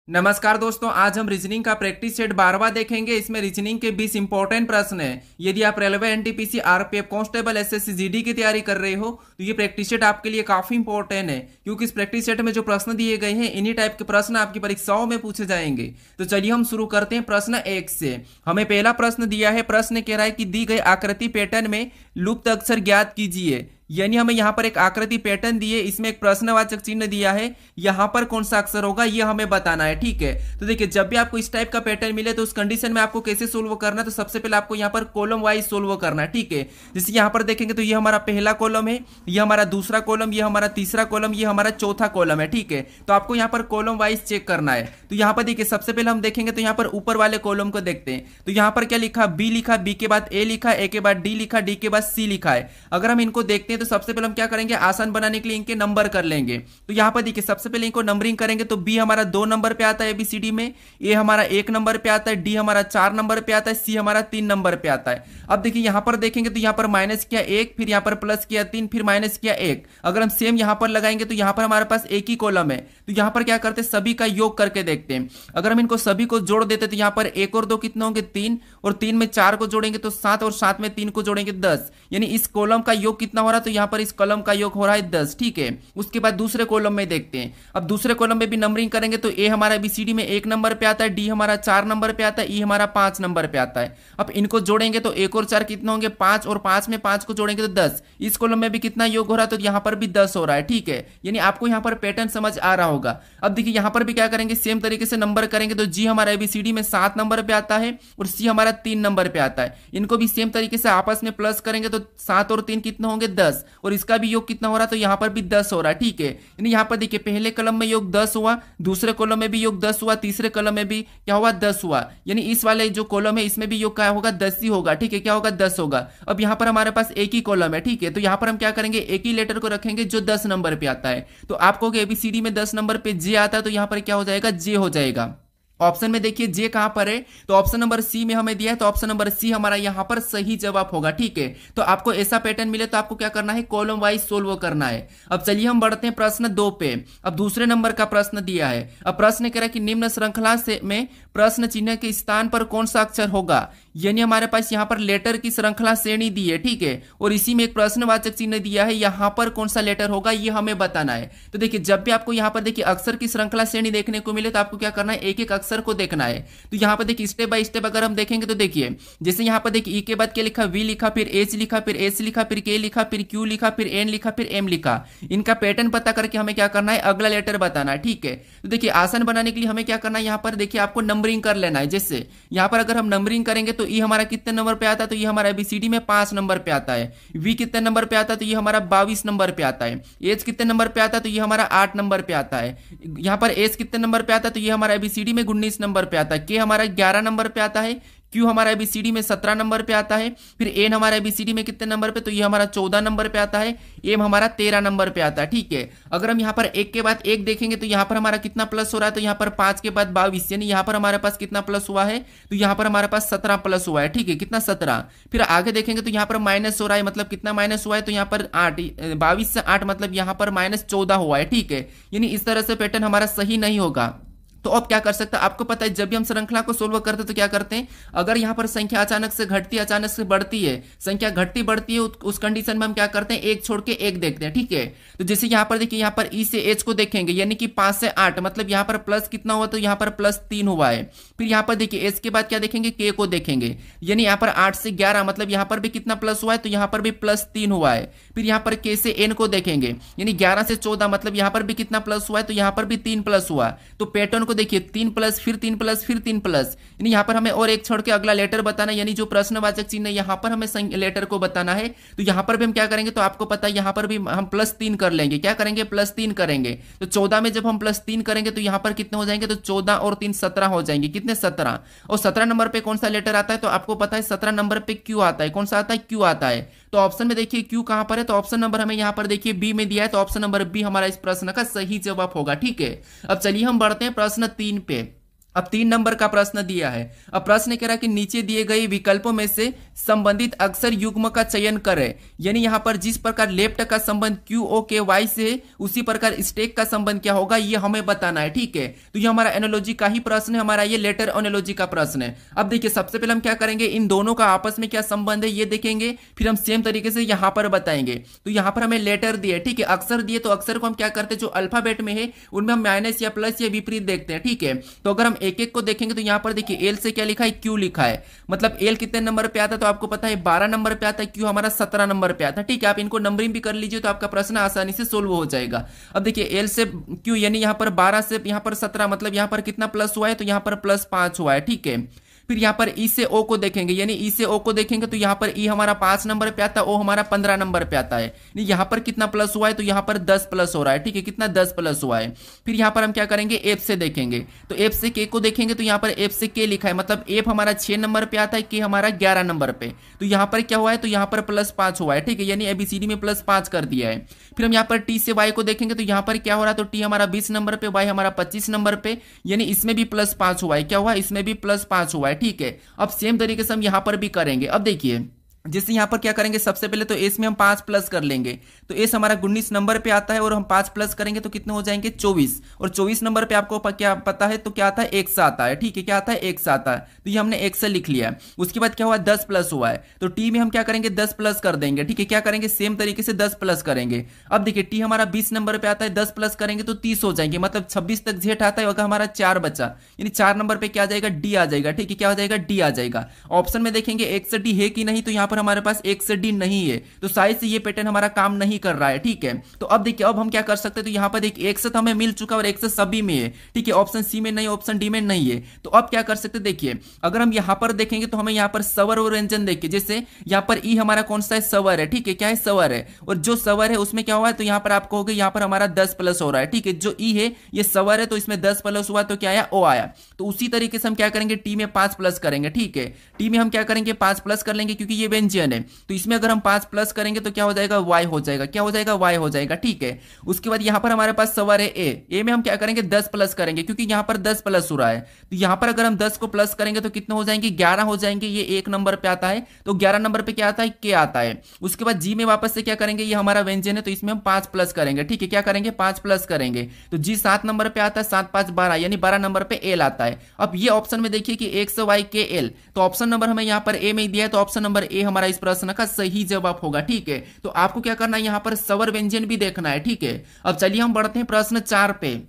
नमस्कार दोस्तों, आज हम रीजनिंग का प्रैक्टिस सेट 12वां देखेंगे। इसमें रीजनिंग के 20 इंपॉर्टेंट प्रश्न हैं। यदि आप railway, NTPC, RPF, constable, SSC, GD की तैयारी कर रहे हो तो ये प्रैक्टिस सेट आपके लिए काफी इंपॉर्टेंट है, क्योंकि इस प्रैक्टिस सेट में जो प्रश्न दिए गए हैं इन्हीं टाइप के प्रश्न आपकी परीक्षाओं में पूछे जाएंगे। तो चलिए हम शुरू करते हैं प्रश्न 1 से। हमें पहला प्रश्न दिया है। प्रश्न कह रहा है कि दी गई आकृति पैटर्न में लुप्त अक्षर ज्ञात कीजिए। यानी हमें यहाँ पर एक आकृति पैटर्न दी है, इसमें एक प्रश्नवाचक चिन्ह दिया है, यहाँ पर कौन सा अक्षर होगा ये हमें बताना है। ठीक है, तो देखिए जब भी आपको इस टाइप का पैटर्न मिले तो उस कंडीशन में आपको कैसे सोल्व करना है, तो सबसे पहले आपको यहाँ पर कॉलम वाइज सोल्व करना है। ठीक है, जैसे यहाँ पर देखेंगे तो ये हमारा पहला कॉलम है, ये हमारा दूसरा कॉलम, ये हमारा तीसरा कॉलम, ये हमारा चौथा कॉलम है। ठीक है, तो आपको यहाँ पर कॉलम वाइज चेक करना है। तो यहाँ पर देखिए सबसे पहले हम देखेंगे तो यहाँ पर ऊपर वाले कॉलम को देखते हैं। तो यहाँ पर क्या लिखा, बी लिखा, बी के बाद ए लिखा, ए के बाद डी लिखा, डी के बाद सी लिखा है। अगर हम इनको देखते हैं तो सबसे पहले हम क्या करेंगे, आसान बनाने के लिए इनके नंबर कर लेंगे। तो यहां पर देखिए सबसे पहले इनको नंबरिंग करेंगे तो बी हमारा 2 नंबर पे आता है एबीसीडी में, ए हमारा 1 नंबर पे आता है, डी हमारा 4 नंबर पे आता है, सी हमारा 3 नंबर पे आता है। अब देखिए यहां पर देखेंगे तो यहां पर माइनस किया 1, फिर यहां पर प्लस किया 3, फिर माइनस किया 1। अगर हम सेम यहां पर लगाएंगे तो यहां पर हमारे पास एक ही कॉलम है, तो यहां पर क्या करते हैं, सभी का योग करके देखते हैं। अगर हम इनको सभी को जोड़ देते तो यहां पर 1 और 2 कितने होंगे, 3, और 3 में 4 को जोड़ेंगे तो 7, और 7 में 3 को जोड़ेंगे 10। यानी इस कॉलम का योग कितना हो रहा है, तो यहां पर इस कॉलम का योग हो रहा है 10। ठीक है, उसके बाद दूसरे कॉलम में देखते हैं। अब दूसरे कॉलम में भी नंबरिंग करेंगे तो ए हमारा बीसीडी में 1 नंबर पे आता है, डी हमारा 4 नंबर पे आता है, ई हमारा 5 नंबर पे आता है। अब इनको जोड़ेंगे तो 1 और 4 कितना होंगे, 5, और 5 में 5 को जोड़ेंगे तो 10। इस कॉलम में भी कितना योग हो रहा है, तो यहां पर भी 10 हो रहा है। ठीक है, यानी आपको यहां पर पैटर्न समझ आ रहा होगा। अब देखिए यहां पर भी क्या करेंगे, सेम तरीके से नंबर करेंगे तो जी हमारा एबीसीडी में 7 नंबर पे आता है, और सी हमारा 3 नंबर पे आता है। इनको भी सेम तरीके से आपस में प्लस करेंगे तो 7 और 3 कितना होंगे, 10, और इसका भी योग कितना हो रहा है, तो यहां पर भी 10 हो रहा है। ठीक है, यानी यहाँ पर देखिए पहले कॉलम में योग 10 हुआ, दूसरे कॉलम में भी योग 10 हुआ, तीसरे कॉलम में भी क्या हुआ, 10 हुआ। यानी इस वाले जो कॉलम है इसमें भी योग क्या होगा, 10 ही होगा। ठीक है, क्या होगा, 10 होगा। अब यहाँ पर हमारे पास एक ही कॉलम है। ठीक है, तो यहाँ पर हम क्या करेंगे, एक ही लेटर को रखेंगे जो 10 नंबर पे आता है। तो आपको एबीसीडी में 10 नंबर पे जे आता है, तो यहाँ पर क्या हो जाएगा, जे हो जाएगा। ऑप्शन में देखिए जे कहां पर है, तो ऑप्शन नंबर सी में हमें दिया है, तो ऑप्शन नंबर सी हमारा यहां पर सही जवाब होगा। ठीक है, तो आपको ऐसा पैटर्न मिले तो आपको क्या करना है, कॉलम वाइज सोल्व करना है। अब चलिए हम बढ़ते हैं प्रश्न 2 पे। अब दूसरे नंबर का प्रश्न दिया है। अब प्रश्न कह रहा है कि निम्न श्रृंखला से में प्रश्न चिन्ह के स्थान पर कौन सा अक्षर होगा। यानी हमारे पास यहाँ पर लेटर की श्रृंखला श्रेणी दी है। ठीक है, और इसी में एक प्रश्नवाचक चिन्ह दिया है, यहाँ पर कौन सा लेटर होगा ये हमें बताना है। तो देखिए जब भी आपको यहाँ पर देखिए अक्षर की श्रृंखला श्रेणी देखने को मिले तो आपको क्या करना है, एक एक अक्षर को देखना है। तो यहाँ पर देखिए स्टेप बाय स्टेप अगर हम देखेंगे तो देखिए जैसे यहाँ पर देखिए ई के बाद क्या लिखा, वी लिखा, फिर एच लिखा, फिर एस लिखा, फिर के लिखा, फिर क्यू लिखा, फिर एन लिखा, फिर एम लिखा। इनका पैटर्न पता करके हमें क्या करना है, अगला लेटर बताना है। ठीक है, तो देखिए आसान बनाने के लिए हमें क्या करना है, यहाँ पर देखिए आपको नंबरिंग कर लेना है। जैसे यहाँ पर अगर हम नंबरिंग करेंगे तो ई हमारा कितने नंबर पे आता है, तो ये हमारा एबीसीडी में 5 नंबर पे आता है। वी कितने नंबर पे आता है, तो ये हमारा 22 नंबर पे आता है। एच कितने नंबर पे आता है, तो ये हमारा 8 नंबर पे आता है। यहाँ पर एस कितने नंबर पे आता है, तो ये हमारा एबीसीडी में 19 नंबर पे आता है। के हमारा 11 नंबर पे आता है। क्यू हमारा एबीसीडी में 17 नंबर पे आता है। फिर एन हमारा एबीसीडी में कितने नंबर पे, तो ये हमारा 14 नंबर पे आता है। एम हमारा 13 नंबर पे आता है। ठीक है, अगर हम यहाँ पर एक के बाद एक देखेंगे तो यहाँ पर हमारा कितना प्लस हो रहा है, तो यहाँ पर 5 के बाद 22, यानी यहाँ पर हमारे पास कितना प्लस हुआ है, तो यहाँ पर हमारे पास 17 प्लस हुआ है। ठीक है, कितना, 17। फिर आगे देखेंगे तो यहाँ पर माइनस हो रहा है, मतलब कितना माइनस हुआ है, तो यहाँ पर 8, 22 से 8 मतलब यहाँ पर -14 हुआ है। ठीक है, यानी इस तरह से पैटर्न हमारा सही नहीं होगा। तो अब क्या कर सकते हैं, आपको पता है जब भी हम श्रृंखला को सोल्व करते हैं तो क्या करते हैं, अगर यहाँ पर संख्या अचानक से घटती है, अचानक से बढ़ती है, संख्या घटती बढ़ती है, उस कंडीशन में हम क्या करते हैं, एक छोड़ के एक देखते हैं। ठीक है, तो जैसे यहाँ पर देखिए यहाँ पर ई से एच को देखेंगे, यानी कि 5 से 8 मतलब यहाँ पर प्लस कितना हुआ, तो यहाँ पर +3 हुआ है। फिर यहाँ पर देखिए एच के बाद क्या देखेंगे, के को देखेंगे, यानी यहाँ पर 8 से 11 मतलब यहाँ पर भी कितना प्लस हुआ है, तो यहाँ पर भी +3 हुआ है। फिर यहाँ पर के से एन को देखेंगे, यानी 11 से 14 मतलब यहाँ पर भी कितना प्लस हुआ है, तो यहाँ पर भी 3 प्लस हुआ। तो पैटर्न देखिए 3 प्लस, फिर 3 प्लस, फिर 3 प्लस, यानी यहाँ पर हमें और एक छोड़ के अगला लेटर बताना है, यानी जो प्रश्नवाचक चिन्ह है यहाँ पर हमें लेटर को बताना है। तो यहाँ पर भी हम क्या करेंगे, तो आपको पता है यहाँ पर भी हम +3 कर लेंगे। क्या करेंगे, +3 करेंगे। तो 14 में जब हम +3 करेंगे तो यहाँ पर कितने हो जाएंगे, तो 14 और 3 17 हो जाएंगे। कितने, 17। और 17 नंबर पे कौन सा लेटर आता है, तो आपको पता है 17 नंबर पे क्यू आता है। कौन सा आता है, क्यू आता है। तो ऑप्शन में देखिए क्यू कहां पर है, तो ऑप्शन नंबर हमें यहाँ पर देखिए बी में दिया है, तो ऑप्शन नंबर बी हमारा इस प्रश्न का सही जवाब होगा। ठीक है, अब चलिए हम बढ़ते हैं प्रश्न 3 पे। अब 3 नंबर का प्रश्न दिया है। अब प्रश्न कह रहा है कि नीचे दिए गए विकल्पों में से संबंधित अक्षर युग्म का चयन करें, यानी यहाँ पर जिस प्रकार लेफ्ट का संबंध क्यू ओ के वाई से है उसी प्रकार स्टैक का संबंध क्या होगा ये हमें बताना है। ठीक है, तो ये हमारा एनालॉजी का ही प्रश्न है, हमारा ये लेटर एनालॉजी का प्रश्न है। अब देखिए सबसे पहले हम क्या करेंगे, इन दोनों का आपस में क्या संबंध है ये देखेंगे, फिर हम सेम तरीके से यहाँ पर बताएंगे। तो यहाँ पर हमें लेटर दिए, ठीक है, अक्षर दिए, तो अक्षर को हम क्या करते हैं जो अल्फाबेट में है उनमें हम माइनस या प्लस या विपरीत देखते हैं। ठीक है, तो अगर हम एक एक को देखेंगे तो यहाँ पर देखिए एल से क्या लिखा है, क्यू लिखा है, मतलब एल कितने नंबर पे आता है तो आपको पता है 12 नंबर पे आता है, क्यू हमारा 17 नंबर पे आता है। ठीक है, आप इनको नंबरिंग भी कर लीजिए तो आपका प्रश्न आसानी से सोल्व हो जाएगा। अब देखिए एल से क्यू यानी यहाँ पर 12 से यहाँ पर 17, मतलब यहाँ पर कितना प्लस हुआ है तो यहाँ पर +5 हुआ है। ठीक है, फिर यहाँ पर ई से ओ को देखेंगे, यानी ई से ओ को देखेंगे तो यहाँ पर ई हमारा 5 नंबर पे आता है, ओ हमारा 15 नंबर पे आता है। यहाँ पर कितना प्लस हुआ है तो यहाँ पर 10 प्लस हो रहा है। ठीक है, कितना 10 प्लस हुआ है। फिर यहाँ पर हम क्या करेंगे, एफ से देखेंगे, तो एफ से के को देखेंगे तो यहाँ पर एफ से के लिखा है, मतलब एफ हमारा 6 नंबर पे आता है, के हमारा 11 नंबर पे, तो यहाँ पर क्या हुआ है तो यहाँ पर +5 हुआ है। ठीक है, यानी एबीसीडी में +5 कर दिया है। फिर हम यहाँ पर टी से वाई को देखेंगे तो यहाँ पर क्या हो रहा है तो टी हमारा 20 नंबर पे, वाई हमारा 25 नंबर पे, यानी इसमें भी +5 हुआ है। क्या हुआ, इसमें भी +5 हुआ है। ठीक है, अब सेम तरीके से हम यहां पर भी करेंगे। अब देखिए जैसे यहाँ पर क्या करेंगे, सबसे पहले तो एस में हम 5 प्लस कर लेंगे, तो एस हमारा 19 नंबर पे आता है और हम 5 प्लस करेंगे तो कितने हो जाएंगे 24, और 24 नंबर पे आपको क्या पता है तो क्या आता है 1 से आता है। ठीक है, क्या आता है 1 से आता है, तो ये हमने 1 से लिख लिया। उसके बाद क्या हुआ 10 प्लस हुआ है, तो टी में हम क्या करेंगे 10 प्लस कर देंगे। ठीक है, क्या करेंगे सेम तरीके से 10 प्लस करेंगे। अब देखिए टी हमारा 20 नंबर पे आता है, 10 प्लस करेंगे तो 30 हो जाएंगे, मतलब 26 तक जेठ आता है, अगर हमारा 4 बचा, यानी 4 नंबर पे क्या आ जाएगा डी आ जाएगा। ठीक है, क्या हो जाएगा डी आ जाएगा। ऑप्शन में देखेंगे 1 से डी है कि नहीं, तो यहाँ पर हमारे पास 1 डी नहीं है, तो शायद से ये पैटर्न हमारा काम नहीं कर रहा है। ठीक है, तो अब देखिए अब हम क्या कर सकते हैं, तो यहाँ पर देखिए 1 से तो हमें मिल चुका और 1 से सभी में है। ठीक है, ऑप्शन सी में नहीं, ऑप्शन डी में नहीं है, तो अब क्या कर सकते हैं, देखिए अगर हम यहाँ पर देखेंगे तो हमें यहाँ पर सवर और व्यंजन देखिए, जैसे यहाँ पर ई हमारा कौन सा है सवर है। ठीक है, क्या है सवर है, और जो सवर है उसमें क्या हुआ है तो यहाँ पर आपको हो गया यहाँ पर हमारा 10 प्लस हो रहा है। ठीक है, जो ई है ये सवर है तो इसमें 10 प्लस हुआ तो क्या आया ओ आया। तो उसी तरीके से हम क्या करेंगे टी में 5 प्लस करेंगे। ठीक है, टी में हम क्या करेंगे 5 प्लस कर लेंगे क्योंकि ये व्यंजन है, तो इसमें अगर हम 5 प्लस करेंगे तो क्या हो जाएगा वाई हो जाएगा। क्या हो जाएगा वाई हो जाएगा। ठीक है, उसके बाद यहाँ पर हमारे पास सवाल है ए में हम क्या करेंगे 10 प्लस करेंगे क्योंकि यहाँ पर 10 प्लस हो रहा है, तो यहाँ पर अगर हम 10 को प्लस करेंगे तो कितने हो जाएंगे 11 हो जाएंगे। ये 1 नंबर पे आता है, तो 11 नंबर पे क्या आता है के आता है। उसके बाद जी में वापस से क्या करेंगे, ये हमारा व्यंजन है तो इसमें हम 5 प्लस करेंगे। ठीक है, क्या करेंगे 5 प्लस करेंगे, तो जी 7 नंबर पे आता है, 7 5 12, यानी 12 नंबर पे एल आता है। अब ये ऑप्शन में देखिए कि एक्स वाई के एल, तो ऑप्शन नंबर हमें यहाँ पर ए में दिया है, तो ऑप्शन नंबर ए हमारा इस प्रश्न का सही जवाब होगा। ठीक है, तो आपको क्या करना है यहाँ पर सवर व्यंजन भी देखना है। ठीक है, अब चलिए हम बढ़ते हैं प्रश्न 4 पे।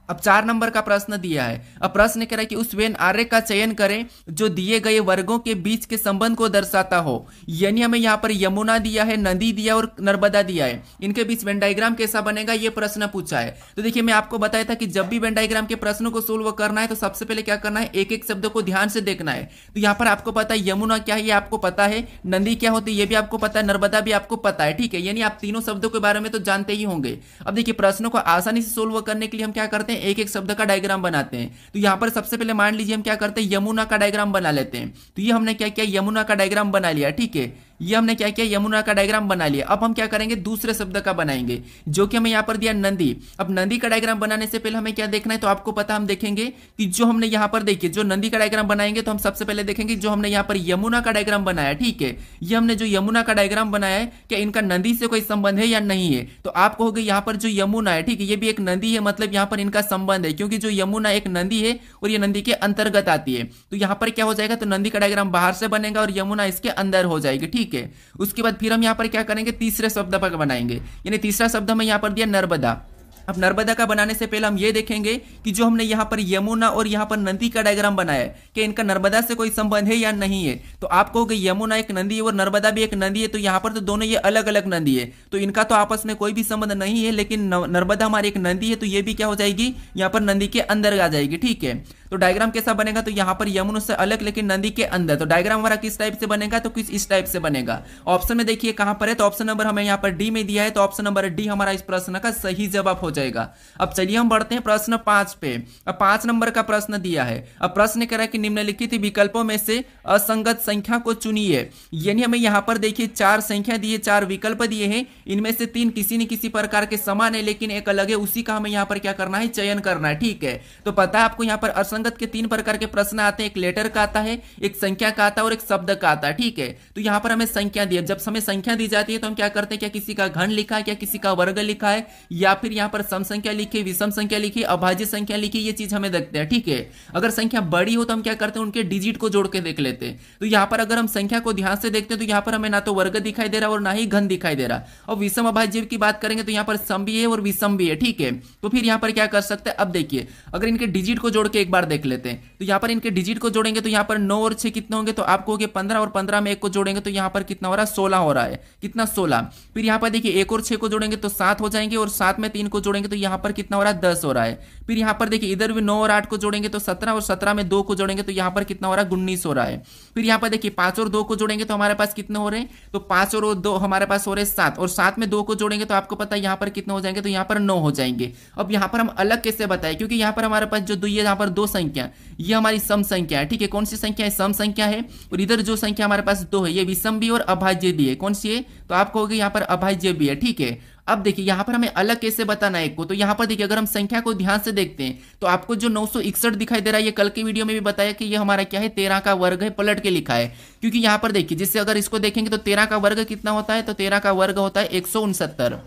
अब 4 नंबर का प्रश्न दिया है। अब प्रश्न कह रहा है कि उस वेन आरेख का चयन करें जो दिए गए वर्गों के बीच के संबंध को दर्शाता हो, यानी हमें यहाँ पर यमुना दिया है, नदी दिया और नर्मदा दिया है, इनके बीच वेन डायग्राम कैसा बनेगा ये प्रश्न पूछा है। तो देखिए मैं आपको बताया था कि जब भी वेन डायग्राम के प्रश्नों को सोल्व करना है तो सबसे पहले क्या करना है एक एक शब्द को ध्यान से देखना है। तो यहाँ पर आपको पता है यमुना क्या है ये आपको पता है, नदी क्या होती है ये भी आपको पता है, नर्मदा भी आपको पता है। ठीक है, यानी आप तीनों शब्दों के बारे में तो जानते ही होंगे। अब देखिए प्रश्नों को आसानी से सोल्व करने के लिए हम क्या करते हैं एक एक शब्द का डायग्राम बनाते हैं। तो यहां पर सबसे पहले मान लीजिए हम क्या करते हैं यमुना का डायग्राम बना लेते हैं। तो ये हमने क्या किया यमुना का डायग्राम बना लिया। ठीक है, ये हमने क्या किया यमुना का डायग्राम बना लिया। अब हम क्या करेंगे दूसरे शब्द का बनाएंगे जो कि हमें यहाँ पर दिया नदी। अब नदी का डायग्राम बनाने से पहले हमें क्या देखना है तो आपको पता हम देखेंगे कि जो हमने यहाँ पर देखिए जो नदी का डायग्राम बनाएंगे तो हम सबसे पहले देखेंगे जो हमने यहाँ पर यमुना का डायग्राम बनाया। ठीक है, ये हमने जो यमुना का डायग्राम बनाया है क्या इनका नदी से कोई संबंध है या नहीं है। तो आप कहोगे यहाँ पर जो यमुना है ठीक है ये भी एक नदी है, मतलब यहाँ पर इनका संबंध है क्योंकि जो यमुना एक नदी है और ये नदी के अंतर्गत आती है। तो यहाँ पर क्या हो जाएगा तो नदी का डायग्राम बाहर से बनेगा और यमुना इसके अंदर हो जाएगी। ठीक है, उसके बाद फिर हम यहाँ पर क्या करेंगे तीसरे शब्द पर बनाएंगे, यानी तीसरा शब्द हमें यहाँ पर दिया नर्मदा। अब नर्मदा का बनाने से पहले हम ये देखेंगे कि जो हमने यहाँ पर यमुना और यहाँ पर नदी का डायग्राम बनाया है कि इनका नर्मदा से कोई संबंध है या नहीं है। तो आप कहोगे यमुना एक नदी है और नर्मदा भी एक नदी है, तो यहाँ पर तो दोनों ये अलग अलग नदी है तो इनका तो आपस में कोई भी संबंध नहीं है, लेकिन नर्मदा हमारी एक नदी है तो ये भी क्या हो जाएगी यहाँ पर नदी के अंदर आ जाएगी। ठीक है, तो डायग्राम कैसा बनेगा तो यहाँ पर यमुना से अलग लेकिन नदी के अंदर। तो डायग्राम हमारा किस टाइप से बनेगा तो कुछ इस टाइप से बनेगा। ऑप्शन में देखिए कहां पर है तो ऑप्शन नंबर हमें यहाँ पर डी में दिया है, तो ऑप्शन नंबर डी हमारा इस प्रश्न का सही जवाब हो जाएगा। अब चलिए हम बढ़ते हैं प्रश्न 5 पे। अब 5 नंबर का प्रश्न दिया है। अब प्रश्न कह रहा है कि निम्नलिखित विकल्पों में से असंगत संख्या को चुनिए, यानी हमें यहाँ पर देखिए 4 संख्या दिए, 4 विकल्प दिए हैं, इनमें से 3 किसी न किसी प्रकार के समान है लेकिन एक अलग है, उसी का हमें यहाँ पर क्या करना है चयन करना है। ठीक है, तो पता है आपको यहाँ पर असंगत संगत के 3 प्रकार के प्रश्न आते हैं, एक लेटर का आता है, एक संख्या का आता है और एक शब्द का आता है। ठीक है, तो यहाँ पर हमें संख्या दी है। जब हमें संख्या दी जाती है तो हम क्या करते हैं, क्या किसी का घन लिखा है, क्या किसी का वर्ग लिखा है, या फिर यहाँ पर सम संख्या लिखी, विषम संख्या लिखी, अभाज्य संख्या लिखी, ये चीज हमें देखते हैं। ठीक है, अगर संख्या बड़ी हो तो हम क्या करते हैं, उनके डिजिट को जोड़ के देख लेते हैं। तो यहाँ पर अगर हम संख्या को ध्यान से देखते हैं तो यहाँ पर हमें ना तो वर्ग दिखाई दे रहा और ना ही घन दिखाई दे रहा। और विषम अभाज्य की बात करेंगे तो यहाँ पर सम भी है और विषम भी है। ठीक है, तो फिर यहाँ पर क्या कर सकते हैं, अब देखिए अगर इनके डिजिट को जोड़ के एक बार देख लेते हैं तो यहाँ पर इनके डिजिट को जोड़ेंगे तो यहाँ पर 9 और 6 कितने होंगे, तो आपको 15 और 15 में 1 को जोड़ेंगे तो यहाँ पर कितना हो रहा है, 16 हो रहा है। कितना, 16। फिर यहाँ पर देखिए 1 और 6 को जोड़ेंगे तो 7 हो जाएंगे और 7 में 3 को जोड़ेंगे तो यहाँ पर कितना हो रहा है, 10 हो रहा है। फिर यहाँ पर देखिए इधर भी 9 और 8 को जोड़ेंगे तो 17 और 17 में 2 को जोड़ेंगे तो यहाँ पर कितना हो रहा है, 19 हो रहा है। फिर यहाँ पर देखिए 5 और 2 को जोड़ेंगे तो हमारे पास कितने हो रहे हैं, तो 5 और 2 हमारे पास हो रहे हैं 7 और 7 में 2 को जोड़ेंगे तो आपको पता है यहाँ पर कितने हो जाएंगे, तो यहाँ पर 9 हो जाएंगे। अब यहाँ पर हम अलग कैसे बताएं, क्योंकि यहाँ पर हमारे पास जो यहाँ पर 2 संख्या, ये हमारी सम संख्या है। ठीक है, कौन सी संख्या है, सम संख्या है। और इधर जो संख्या हमारे पास 2 है ये विषम भी और अभाज्य भी है। कौन सी है, तो आप कहोगे यहाँ पर अभाज्य भी है। ठीक है, अब देखिए यहाँ पर हमें अलग कैसे बताना है एक को, तो यहाँ पर देखिए अगर हम संख्या को ध्यान से देखते हैं तो आपको जो 961 दिखाई दे रहा है, ये कल के वीडियो में भी बताया कि ये हमारा क्या है, 13 का वर्ग है, पलट के लिखा है। क्योंकि यहाँ पर देखिए जिससे अगर इसको देखेंगे तो 13 का वर्ग कितना होता है, तो 13 का वर्ग होता है 169।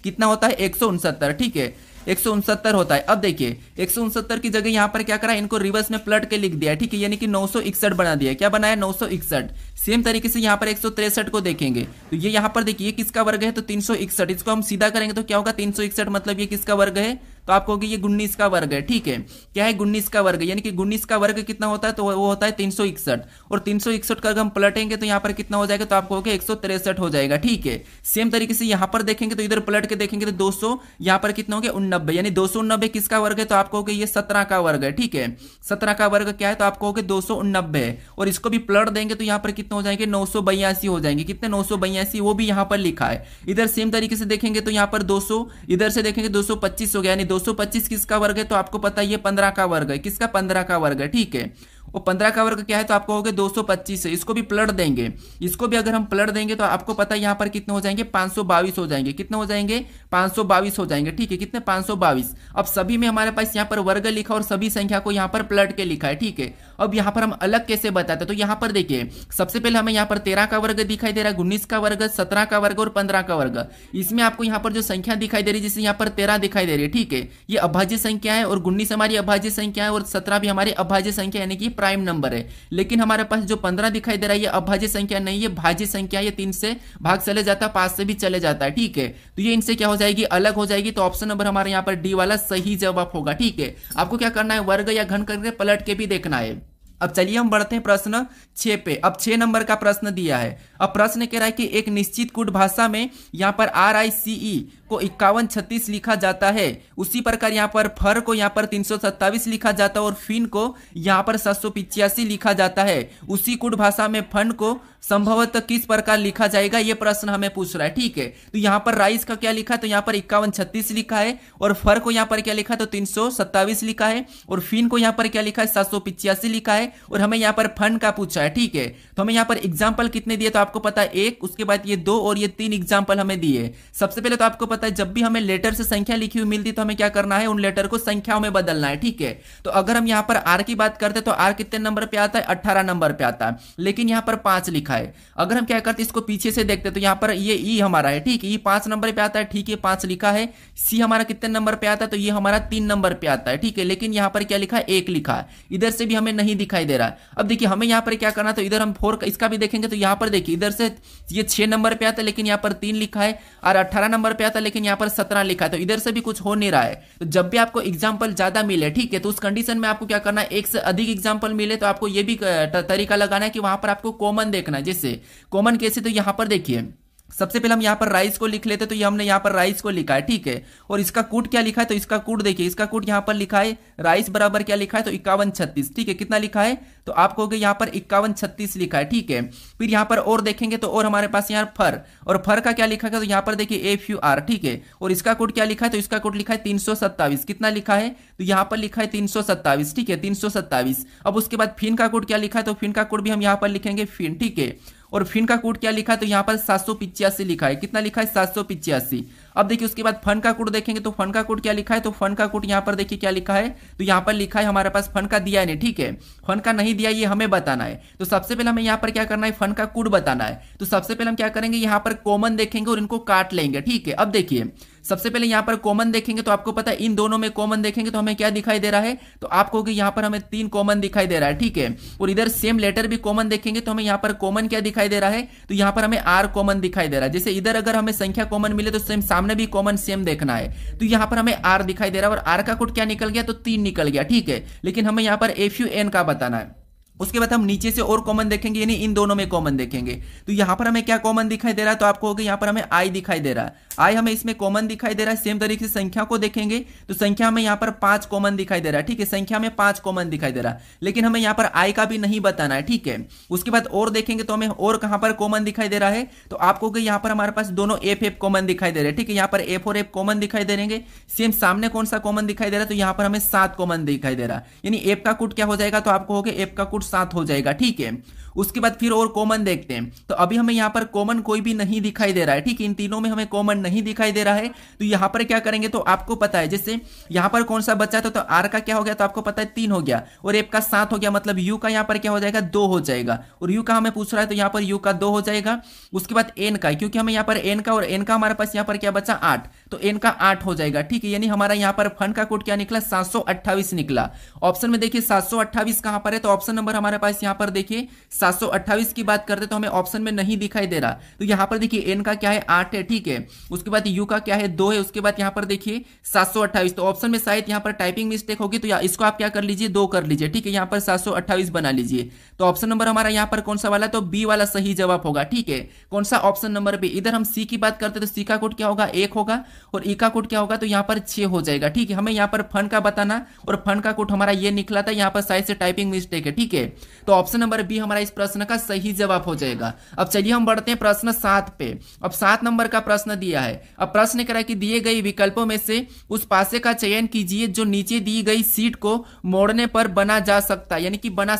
कितना होता है, 169। ठीक है, 169 होता है। अब देखिए 169 की जगह यहाँ पर क्या करा, इनको रिवर्स में पलट के लिख दिया। ठीक है, यानी कि 961 बना दिया। क्या बनाया, 961। सेम तरीके से यहाँ पर 163 को देखेंगे तो ये यहाँ पर देखिए किसका वर्ग है, तो 361। इसको हम सीधा करेंगे तो क्या होगा, 361 मतलब ये किसका वर्ग है, तो आप कहोगे ये 19 का वर्ग है। ठीक है, क्या है, 19 का वर्ग, यानी कि 19 का वर्ग कितना होता है, तो वो होता है 361। और 361 का अगर हम पलटेंगे तो यहाँ पर कितना हो जाएगा, तो आप कहोगे 163 हो जाएगा। ठीक है, सेम तरीके से यहाँ पर देखेंगे तो इधर पलट के देखेंगे तो 200, यहाँ पर कितना हो गया, 89, यानी 289 किसका वर्ग है, तो आप कहोगे ये 17 का वर्ग है। ठीक है, 17 का वर्ग क्या है, तो आप कहोगे 289 है। और इसको भी पलट देंगे तो यहाँ पर कितने हो जाएंगे, 982 हो जाएंगे। कितने, 982, वो भी यहाँ पर लिखा है। इधर सेम तरीके से देखेंगे तो यहाँ पर 200, इधर से देखेंगे 225 हो गया, यानी 225 किसका वर्ग है, तो आपको पता है ये 15 का वर्ग है। किसका, 15 का वर्ग है। ठीक है, वो 15 का वर्ग क्या है, तो आपको हो गए 225 है। इसको भी पलट देंगे, इसको भी अगर हम पलट देंगे तो आपको पता है यहाँ पर कितने हो जाएंगे, 522 हो जाएंगे। कितने हो जाएंगे, 522 हो जाएंगे। ठीक है, कितने, 522। अब सभी में हमारे पास यहाँ पर वर्ग लिखा और सभी संख्या को यहाँ पर पलट के लिखा है। ठीक है, अब यहाँ पर हम अलग कैसे बताते, तो यहाँ पर देखिए सबसे पहले हमें यहाँ पर 13 का वर्ग दिखाई दे रहा है, 19 का वर्ग, 17 का वर्ग और 15 का वर्ग। इसमें आपको यहाँ पर जो संख्या दिखाई दे रही है, जैसे यहाँ पर 13 दिखाई दे रही है। ठीक है, ये अभाज्य संख्या है और 19 हमारी अभाज्य संख्या है और 17 भी हमारी अभाज्य संख्या यानी कि प्राइम नंबर है। लेकिन हमारे पास जो 15 दिखाई दे रहा है ये अभाज्य संख्या नहीं है, भाज्य संख्या। ये 3 से भाग चले जाता है, 5 से भी चले जाता है। ठीक है, तो ये इनसे क्या हो जाएगी, अलग हो जाएगी। तो ऑप्शन नंबर हमारे यहाँ पर डी वाला सही जवाब होगा। ठीक है, आपको क्या करना है, वर्ग या घन करके पलट के भी देखना है। अब चलिए हम बढ़ते हैं प्रश्न 6 पे। अब 6 नंबर का प्रश्न दिया है। अब प्रश्न कह रहा है कि एक निश्चित कूट भाषा में यहाँ पर RICE को 5136 लिखा जाता है, उसी प्रकार यहाँ पर फर को यहाँ पर 327 लिखा जाता है और फिन को यहाँ पर 785 लिखा जाता है। उसी कूट भाषा में फन को संभवतः किस प्रकार लिखा जाएगा, ये प्रश्न हमें पूछ रहा है। ठीक है, तो यहाँ पर राइस का क्या लिखा है, तो यहाँ पर 5136 लिखा है और फर को यहाँ पर क्या लिखा है, तो 327 लिखा है और फिन को यहाँ पर क्या लिखा है, 785 लिखा है और हमें यहाँ पर फन का पूछा है। ठीक है, तो हमें यहाँ पर एग्जाम्पल कितने दिए, तो आपको पता है 1, उसके बाद ये 2 और ये 3 एग्जाम्पल हमें दिए। सबसे पहले तो आपको पता है जब भी हमें लेटर से संख्या लिखी हुई मिलती तो हमें क्या करना है, उन लेटर को संख्याओं में बदलना है। ठीक है, तो अगर हम यहाँ पर आर की बात करते तो आर कितने नंबर पे आता है, 18 नंबर पे आता है, लेकिन यहाँ पर 5 लिखा है। अगर हम क्या करते इसको पीछे से देखते तो यहाँ पर ये ई हमारा है। ठीक है, ये 5 नंबर पे आता है। ठीक है, 5 लिखा है। सी हमारा कितने नंबर पे आता है, तो ये हमारा 3 नंबर पे आता है। ठीक है, लेकिन यहाँ पर क्या लिखा है, 1 लिखा है। इधर से भी हमें नहीं दिखाई दे रहा। अब देखिए हमें यहाँ पर क्या करना, तो इधर हम 4 इसका भी देखेंगे तो यहाँ पर देखिए इधर से ये 6 नंबर पे आता है लेकिन यहाँ पर 3 लिखा है और 18 नंबर पे आता है लेकिन यहाँ पर 17 लिखा है। तो इधर से भी कुछ हो नहीं रहा है। तो जब भी आपको एग्जाम्पल ज्यादा मिले, ठीक है, तो उस कंडीशन में आपको क्या करना है, एक से अधिक एग्जाम्पल मिले तो आपको ये भी तरीका लगाना है कि वहां पर आपको कॉमन देखना है। जैसे कॉमन कैसे, तो यहाँ पर देखिए सबसे पहले हम यहाँ पर राइस को लिख लेते, तो ये हमने यहाँ पर राइस को लिखा है। ठीक है, और इसका कूट क्या लिखा है, तो इसका कूट देखिए, इसका कूट यहाँ पर लिखा है राइस बराबर क्या लिखा है, तो 5136। ठीक है, कितना लिखा है, तो आप कहोगे यहाँ पर 5136 लिखा है। ठीक है, फिर यहाँ पर और देखेंगे तो और हमारे पास यहाँ फर, और फर का क्या लिखा है, तो यहाँ पर देखिए FUR। ठीक है, और इसका कोड क्या लिखा है, तो इसका कोड लिखा है 327। कितना लिखा है, तो यहाँ पर लिखा है 327। ठीक है, 327। अब उसके बाद फिन का कोड क्या लिखा है, तो फिन का कोड भी हम यहाँ पर लिखेंगे फिन। ठीक है, और फिन का कोड क्या लिखा है, तो यहाँ पर 785 लिखा है। कितना लिखा है, 785। अब देखिए उसके बाद फंड का कोड देखेंगे तो फंड का कोड क्या लिखा है, तो फंड का कोड यहाँ पर देखिए क्या लिखा है, तो यहाँ पर लिखा है हमारे पास फंड का दिया नहीं, ठीक है, फंड का नहीं दिया ये हमें बताना है। तो सबसे पहले हमें यहाँ पर क्या करना है, फंड का कोड बताना है। तो सबसे पहले हम क्या करेंगे, यहाँ पर कॉमन देखेंगे और इनको काट लेंगे, ठीक है। अब देखिए सबसे पहले यहाँ पर कॉमन देखेंगे तो आपको पता है इन दोनों में कॉमन देखेंगे तो हमें क्या दिखाई दे रहा है, तो आपको कि यहाँ पर हमें 3 कॉमन दिखाई दे रहा है, ठीक है। और इधर सेम लेटर भी कॉमन देखेंगे तो हमें यहाँ पर कॉमन क्या दिखाई दे रहा है, तो यहाँ पर हमें आर कॉमन दिखाई दे रहा है। जैसे इधर अगर हमें संख्या कॉमन मिले तो सेम सामने भी कॉमन सेम देखना है, तो यहाँ पर हमें आर दिखाई दे रहा है और आर का कोड क्या निकल गया, तो 3 निकल गया, ठीक है। लेकिन हमें यहाँ पर FUN का बताना है। उसके बाद हम नीचे से और कॉमन देखेंगे, यानी इन दोनों में कॉमन देखेंगे। तो यहाँ पर हमें क्या कॉमन दिखाई दे रहा है, तो आपको होगा यहाँ पर हमें आई दिखाई दे रहा है, आई हमें इसमें कॉमन दिखाई दे रहा है। सेम तरीके से संख्या को देखेंगे तो संख्या हमें यहाँ पर 5 कॉमन दिखाई दे रहा है, ठीक है, संख्या में 5 कॉमन दिखाई दे रहा है, लेकिन हमें यहाँ पर आई का भी नहीं बताना है, ठीक है। उसके बाद और देखेंगे तो हमें और कहाँ पर कॉमन दिखाई दे रहा है, तो आपको यहाँ पर हमारे पास दोनों FF कॉमन दिखाई दे रहे हैं, ठीक है, यहाँ पर F और F कॉमन दिखाई दे रहेंगे। सेम सामने कौन सा कॉमन दिखाई दे रहा है, तो यहाँ पर हमें 7 कॉमन दिखाई दे रहा है, यानी F का कोड क्या हो जाएगा, तो आपको होगा F का कोड 7 हो जाएगा, ठीक है। उसके बाद फिर और कॉमन देखते हैं, तो अभी हमें यहाँ पर कॉमन कोई भी नहीं दिखाई दे रहा है, ठीक है, इन तीनों में हमें कॉमन नहीं दिखाई दे रहा है। तो यहाँ पर क्या करेंगे, तो आपको पता है जैसे यहाँ पर कौन सा बचा था, तो आर का क्या हो गया, तो आपको पता है 3 हो गया और एफ का 7 हो गया, मतलब यू का यहाँ पर क्या हो जाएगा, 2 हो जाएगा। और यू का हमें पूछ रहा है तो यहाँ पर यू का 2 हो जाएगा। उसके बाद एन का, क्योंकि हमें यहाँ पर एन का और एन का हमारे पास यहाँ पर क्या बचा 8, तो एन का 8 हो जाएगा, ठीक है। यानी हमारा यहाँ पर फंड का कोड क्या निकला, 728 निकला। ऑप्शन में देखिए 728 कहां पर है, तो ऑप्शन नंबर हमारे पास यहाँ पर देखिए 728 की बात करते तो हमें ऑप्शन में नहीं दिखाई दे रहा। तो यहाँ पर देखिए एन का क्या है 8 है, ठीक है। उसके बाद यू का क्या है 2 है। उसके बाद यहाँ पर देखिए 728, तो ऑप्शन में शायद यहाँ पर टाइपिंग मिस्टेक होगी, तो इसको आप क्या कर लीजिए 2 कर लीजिए, ठीक है। यहाँ पर 728 बना लीजिए। तो ऑप्शन नंबर हमारा यहाँ पर कौन सा वाला, तो बी वाला सही जवाब होगा, ठीक है। कौन सा, ऑप्शन नंबर बी। इधर हम सी की बात करते तो सी का कोड क्या होगा 1 होगा और ई का कोड क्या होगा, तो यहाँ पर 6 हो जाएगा, ठीक है। हमें यहाँ पर फंड का बताना और फंड का कोड हमारा ये निकला था, यहाँ पर शायद से टाइपिंग मिस्टेक है, ठीक है। तो ऑप्शन नंबर बी हमारा इस प्रश्न का सही जवाब हो जाएगा। अब चलिए हम बढ़ते हैं प्रश्न 7 पे। अब 7 नंबर का प्रश्न दिया है। अब प्रश्न कह रहा है कि दिए गए विकल्पों में से उस पासे का चयन कीजिए जो नीचे दी गई सीट को मोड़ने पर बना जा सकता है, यानी कि बन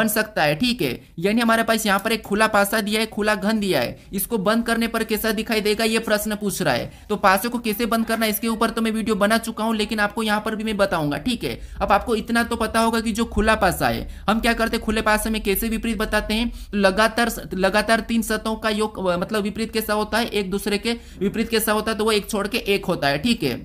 सकता है, ठीक है। यानी हमारे पास यहाँ पर एक खुला पासा दिया है, खुला घन दिया है, इसको बंद करने पर कैसा दिखाई देगा, ये प्रश्न पूछ रहा है। तो पासे को कैसे बंद करना है इसके ऊपर तो मैं वीडियो बना चुका हूं, लेकिन आपको यहाँ पर भी मैं बताऊंगा, ठीक है। अब आपको इतना तो पता होगा कि जो खुला पासा है हम क्या करते हैं, खुले पासे में कैसे विपरीत बताते हैं, लगातार 3 सतहों का योग, मतलब विपरीत कैसा होता है, एक दूसरे के विपरीत कैसा होता है, तो वो एक छोड़ के एक होता है, ठीक है।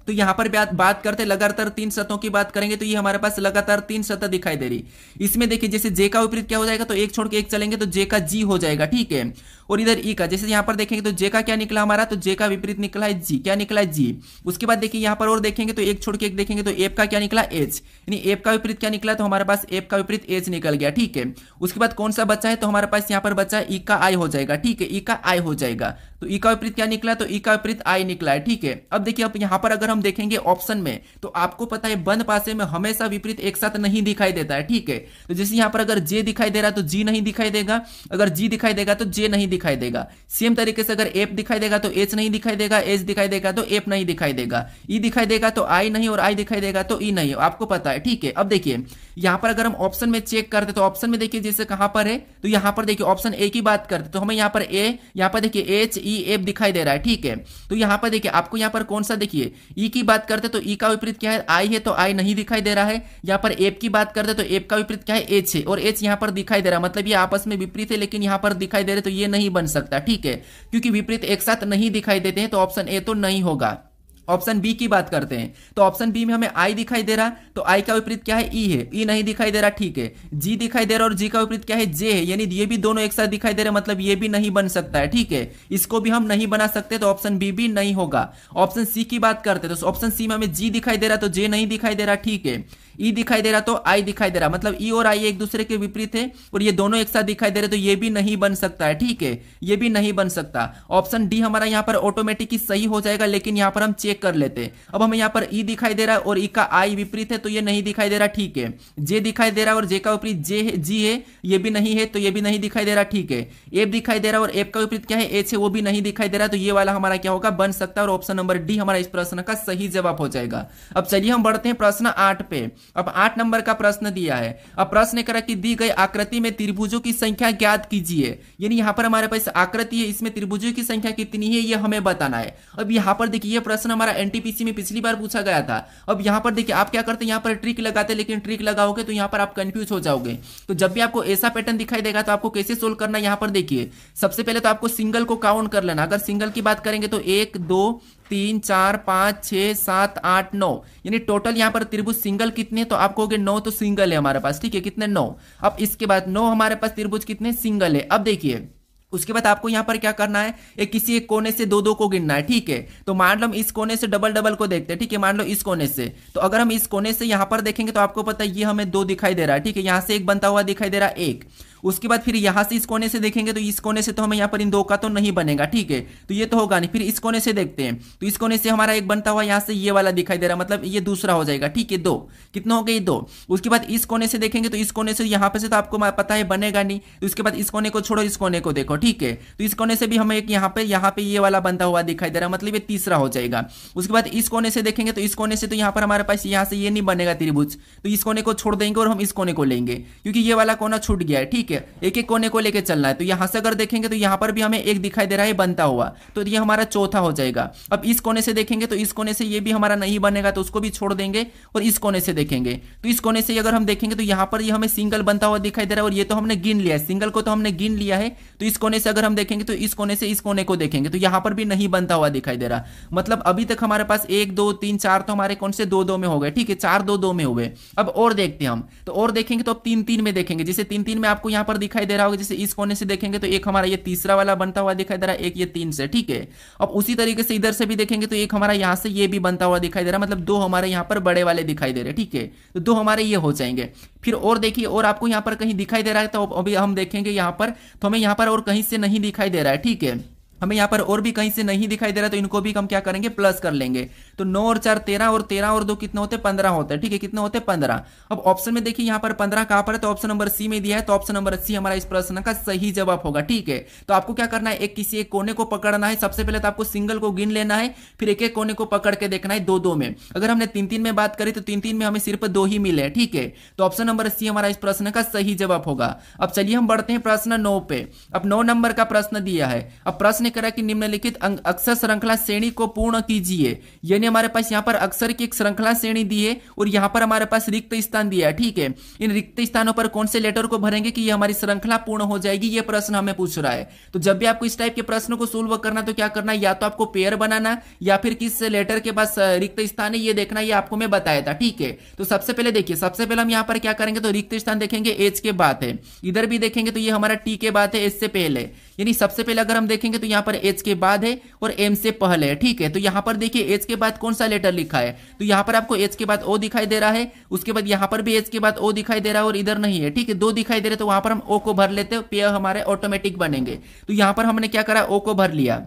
तो यहां पर बात करते लगातार 3 सतहों की बात करेंगे तो ये हमारे पास लगातार 3 सतह दिखाई दे रही। इसमें देखिए जैसे जे का विपरीत क्या हो जाएगा, तो एक छोड़ के एक चलेंगे तो जे का जी हो जाएगा, ठीक है। और इधर ई का, जैसे यहां पर देखेंगे तो जे का क्या निकला हमारा, तो जे का विपरीत निकला है जी, क्या निकला है जी। उसके बाद देखिए यहां पर और देखेंगे तो एक छोड़ के एक देखेंगे तो एफ का क्या निकला एच, यानी एफ का विपरीत क्या निकला, तो हमारे पास एफ का विपरीत एच निकल गया, ठीक है। उसके बाद कौन सा बचा है, तो हमारे पास यहाँ पर बचा है ई का आई हो जाएगा, ठीक है, ई का आई हो जाएगा। तो ई का विपरीत क्या निकला, तो ई का विपरीत आई निकला है, ठीक है। अब देखिए अब यहाँ पर अगर हम देखेंगे ऑप्शन में, तो आपको पता है बंद पासे में हमेशा विपरीत एक साथ नहीं दिखाई देता है, ठीक है। तो जैसे यहाँ पर अगर जे दिखाई दे रहा है तो जी नहीं दिखाई देगा, अगर जी दिखाई देगा तो जे नहीं दिखाई देगा। सेम तरीके से अगर एफ दिखाई देगा तो एच नहीं दिखाई देगा, एच दिखाई देगा तो एफ नहीं दिखाई देगा, ई दिखाई देगा तो आई नहीं और आई दिखाई देगा तो ई नहीं, आपको पता है, ठीक है। अब देखिए यहाँ पर अगर हम ऑप्शन में चेक करते तो ऑप्शन में देखिए जैसे कहां पर है, तो यहाँ पर देखिए ऑप्शन ए की बात करते तो हमें यहाँ पर ए, यहाँ पर देखिए एच ई एफ दिखाई दे रहा है, ठीक है। तो यहाँ पर देखिए आपको यहाँ पर कौन सा, देखिए ई की बात करते तो ई का विपरीत क्या है आई है, तो आई नहीं दिखाई दे रहा है। यहाँ पर एफ की बात करते तो एफ का विपरीत क्या है एच है और एच यहाँ पर दिखाई दे रहा है, मतलब ये आपस में विपरीत है, लेकिन यहाँ पर दिखाई दे रहे तो ये नहीं बन सकता, ठीक है, क्योंकि विपरीत एक साथ नहीं दिखाई देते हैं। तो ऑप्शन ए तो नहीं होगा। ऑप्शन बी की बात करते हैं तो ऑप्शन बी में हमें आई दिखाई दे रहा, तो आई का विपरीत क्या है ई है, ई नहीं दिखाई दे रहा, ठीक है। जी दिखाई दे रहा और जी का विपरीत क्या है जे है, यानी ये भी दोनों एक साथ दिखाई दे रहे, मतलब ये भी नहीं बन सकता है, ठीक है। इसको भी हम नहीं बना सकते, तो ऑप्शन बी भी नहीं होगा। ऑप्शन सी की बात करते हैं तो ऑप्शन सी में हमें जी दिखाई दे रहा तो जे नहीं दिखाई दे रहा, ठीक है। ई दिखाई दे रहा तो आई दिखाई दे रहा, मतलब ई और आई एक दूसरे के विपरीत है और ये दोनों एक साथ दिखाई दे रहे, तो ये भी नहीं बन सकता है, ठीक है, ये भी नहीं बन सकता। ऑप्शन डी हमारा यहाँ पर ऑटोमेटिक ही सही हो जाएगा, लेकिन यहाँ पर हम चेक कर लेते हैं। अब हमें यहाँ पर ई दिखाई दे रहा है और ई का आई विपरीत है, तो ये नहीं दिखाई दे रहा, ठीक है। जे दिखाई दे रहा है और जे का विपरीत जे है, जी है, ये भी नहीं है, तो ये भी नहीं दिखाई दे रहा, ठीक है। एफ दिखाई दे रहा और एफ का विपरीत क्या है एच है, वो भी नहीं दिखाई दे रहा, तो ये वाला हमारा क्या होगा, बन सकता है। और ऑप्शन नंबर डी हमारा इस प्रश्न का सही जवाब हो जाएगा। अब चलिए हम बढ़ते हैं प्रश्न 8 पे। अब 8 नंबर का प्रश्न दिया है। अब प्रश्न करा कि दी गई आकृति में त्रिभुजों की संख्या ज्ञात कीजिए। यानी यहाँ पर हमारे पास आकृति है, इसमें त्रिभुजों की संख्या कितनी है ये हमें बताना है। अब यहाँ पर देखिए ये प्रश्न हमारा एनटीपीसी में पिछली बार पूछा गया था। अब यहाँ पर देखिए आप क्या करते हैं, यहाँ पर ट्रिक लगाते हैं, लेकिन ट्रिक लगाओगे तो यहाँ पर आप कंफ्यूज हो जाओगे। तो जब भी आपको ऐसा पैटर्न दिखाई देगा तो आपको कैसे सोल्व करना है, यहाँ पर देखिए सबसे पहले तो आपको सिंगल को काउंट कर लेना। अगर सिंगल की बात करेंगे तो 1 2 3 4 5 6 7 8 9, यानी टोटल यहाँ पर त्रिभुज सिंगल कितने, तो आप कहोगे 9 तो सिंगल है हमारे पास, ठीक है, कितने 9। अब इसके बाद 9 हमारे पास त्रिभुज कितने सिंगल है। अब देखिए उसके बाद आपको यहाँ पर क्या करना है, किसी एक कोने से दो दो को गिनना है, ठीक है। तो मान लो हम इस कोने से डबल डबल को देखते हैं, ठीक है, मान लो इस कोने से, तो अगर हम इस कोने से यहाँ पर देखेंगे तो आपको पता है ये हमें 2 दिखाई दे रहा है, ठीक है, यहाँ से एक बनता हुआ दिखाई दे रहा है 1। उसके बाद फिर यहाँ से इस कोने से देखेंगे तो इस कोने से तो हमें यहाँ पर इन 2 का तो नहीं बनेगा, ठीक है, तो ये तो होगा नहीं। फिर इस कोने से देखते हैं तो इस कोने से हमारा एक बनता हुआ यहाँ से ये वाला दिखाई दे रहा है, मतलब ये दूसरा हो जाएगा, ठीक है, 2 कितना हो गई 2। उसके बाद इस कोने से देखेंगे तो इस कोने से यहाँ पे से तो आपको पता है बनेगा नहीं, तो इसके बाद इस कोने को छोड़ो, इस कोने को देखो, ठीक है, तो इस कोने से भी हमें एक यहाँ पे ये वाला बनता हुआ दिखाई दे रहा है, मतलब ये तीसरा हो जाएगा। उसके बाद इस कोने से देखेंगे तो इस कोने से तो यहाँ पर हमारे पास यहाँ से ये नहीं बनेगा त्रिभुज, तो इस कोने को छोड़ देंगे और हम इस कोने को लेंगे, क्योंकि ये वाला कोना छूट गया है, ठीक है, एक एक कोने को लेके चलना है। तो यहां से अगर देखेंगे तो यहां पर भी हमें एक दिखाई दे रहा है बनता हुआ, तो ये हमारा चौथा हो जाएगा। अब इस कोने से देखेंगे तो इस कोने से ये भी हमारा नहीं बनेगा, तो उसको भी छोड़ देंगे और इस कोने से देखेंगे तो इस कोने से अगर हम देखेंगे तो यहां पर ये हमें सिंगल बनता हुआ दिखाई दे रहा है, और ये तो हमने गिन लिया है, सिंगल को तो हमने गिन लिया है। तो इस कोने से अगर हम देखेंगे तो इस कोने से इस कोने को देखेंगे तो यहां पर भी नहीं बनता हुआ दिखाई दे रहा, मतलब अभी तक हमारे पास 1 2 3 4 तो हमारे कौन से 2 2 में हो गए, ठीक है, 4 2 2 में हो गए। अब और देखते हैं हम, तो और देखेंगे तो अब 3 3 में देखेंगे, जैसे 3 3 में आपको यहां पर दिखाई दे रहा होगा, जैसे इस कोने से देखेंगे तो एक हमारा ये तीसरा वाला बनता हुआ दिखाई दे रहा है, एक ये 3 से, ठीक है। अब उसी तरीके से इधर से भी देखेंगे तो एक हमारा यहाँ से ये भी बनता हुआ दिखाई दे रहा है, मतलब 2 हमारे यहाँ पर बड़े वाले दिखाई दे रहे हैं, ठीक है, तो 2 हमारे ये हो जाएंगे। फिर और देखिए, और आपको यहाँ पर कहीं दिखाई दे रहा है, तो अभी हम देखेंगे यहाँ पर, तो हमें यहाँ पर और कहीं से नहीं दिखाई दे रहा है, ठीक है, हमें यहाँ पर और भी कहीं से नहीं दिखाई दे रहा, तो इनको भी हम क्या करेंगे प्लस कर लेंगे। तो 9 और 4 13, और 13 और 2 कितने होते हैं 15 होते हैं, ठीक है, कितने होते हैं 15। अब ऑप्शन में देखिए यहाँ पर 15 कहां पर है, तो ऑप्शन नंबर सी में दिया है, तो ऑप्शन नंबर सी हमारा इस प्रश्न का सही जवाब होगा, ठीक है। तो आपको क्या करना है, किसी एक कोने को पकड़ना है, सबसे पहले तो आपको सिंगल को गिन लेना है, फिर एक एक कोने को पकड़ के देखना है 2 2 में। अगर हमने 3 3 में बात करी तो 3 3 में हमें सिर्फ 2 ही मिले, ठीक है, तो ऑप्शन नंबर सी हमारा इस प्रश्न का सही जवाब होगा। अब चलिए हम बढ़ते हैं प्रश्न 9 पे। अब 9 नंबर का प्रश्न दिया है। अब प्रश्न करा कि निम्नलिखित अक्षर श्रृंखला श्रेणी को पूर्ण कीजिए। यानी हमारे पास यहाँ पर अक्षर की एक श्रृंखला श्रेणी दी है और यहाँ पर हमारे पास रिक्त स्थान दिया है, ठीक है। इन रिक्त स्थानों पर कौन से लेटर को भरेंगे कि ये हमारी श्रृंखला पूर्ण हो जाएगी, ये प्रश्न हमें पूछ रहा है। तो जब भी आपको इस टाइप के प्रश्न को सोल्व करना तो क्या करना है, या तो आपको पेयर बनाना या फिर किस लेटर के पास रिक्त स्थान है ये देखना, ये आपको मैं बताया था, ठीक है। तो सबसे पहले देखिए, सबसे पहले हम यहाँ पर क्या करेंगे, तो रिक्त स्थान देखेंगे एच के बाद है, इधर भी देखेंगे तो ये हमारा टी के बाद है, एच से पहले, यानी सबसे पहले अगर हम देखेंगे तो यहाँ पर एच के बाद है और एम से पहले है, ठीक है। तो यहाँ पर देखिए एच के बाद कौन सा लेटर लिखा है, तो यहाँ पर आपको एच के बाद ओ दिखाई दे रहा है, उसके बाद यहाँ पर भी एच के बाद ओ दिखाई दे रहा है और इधर नहीं है, ठीक है, 2 दिखाई दे रहे, तो वहां पर हम ओ को भर लेते हैं, पेयर हमारे ऑटोमेटिक बनेंगे। तो यहाँ पर हमने क्या करा, ओ को भर लिया।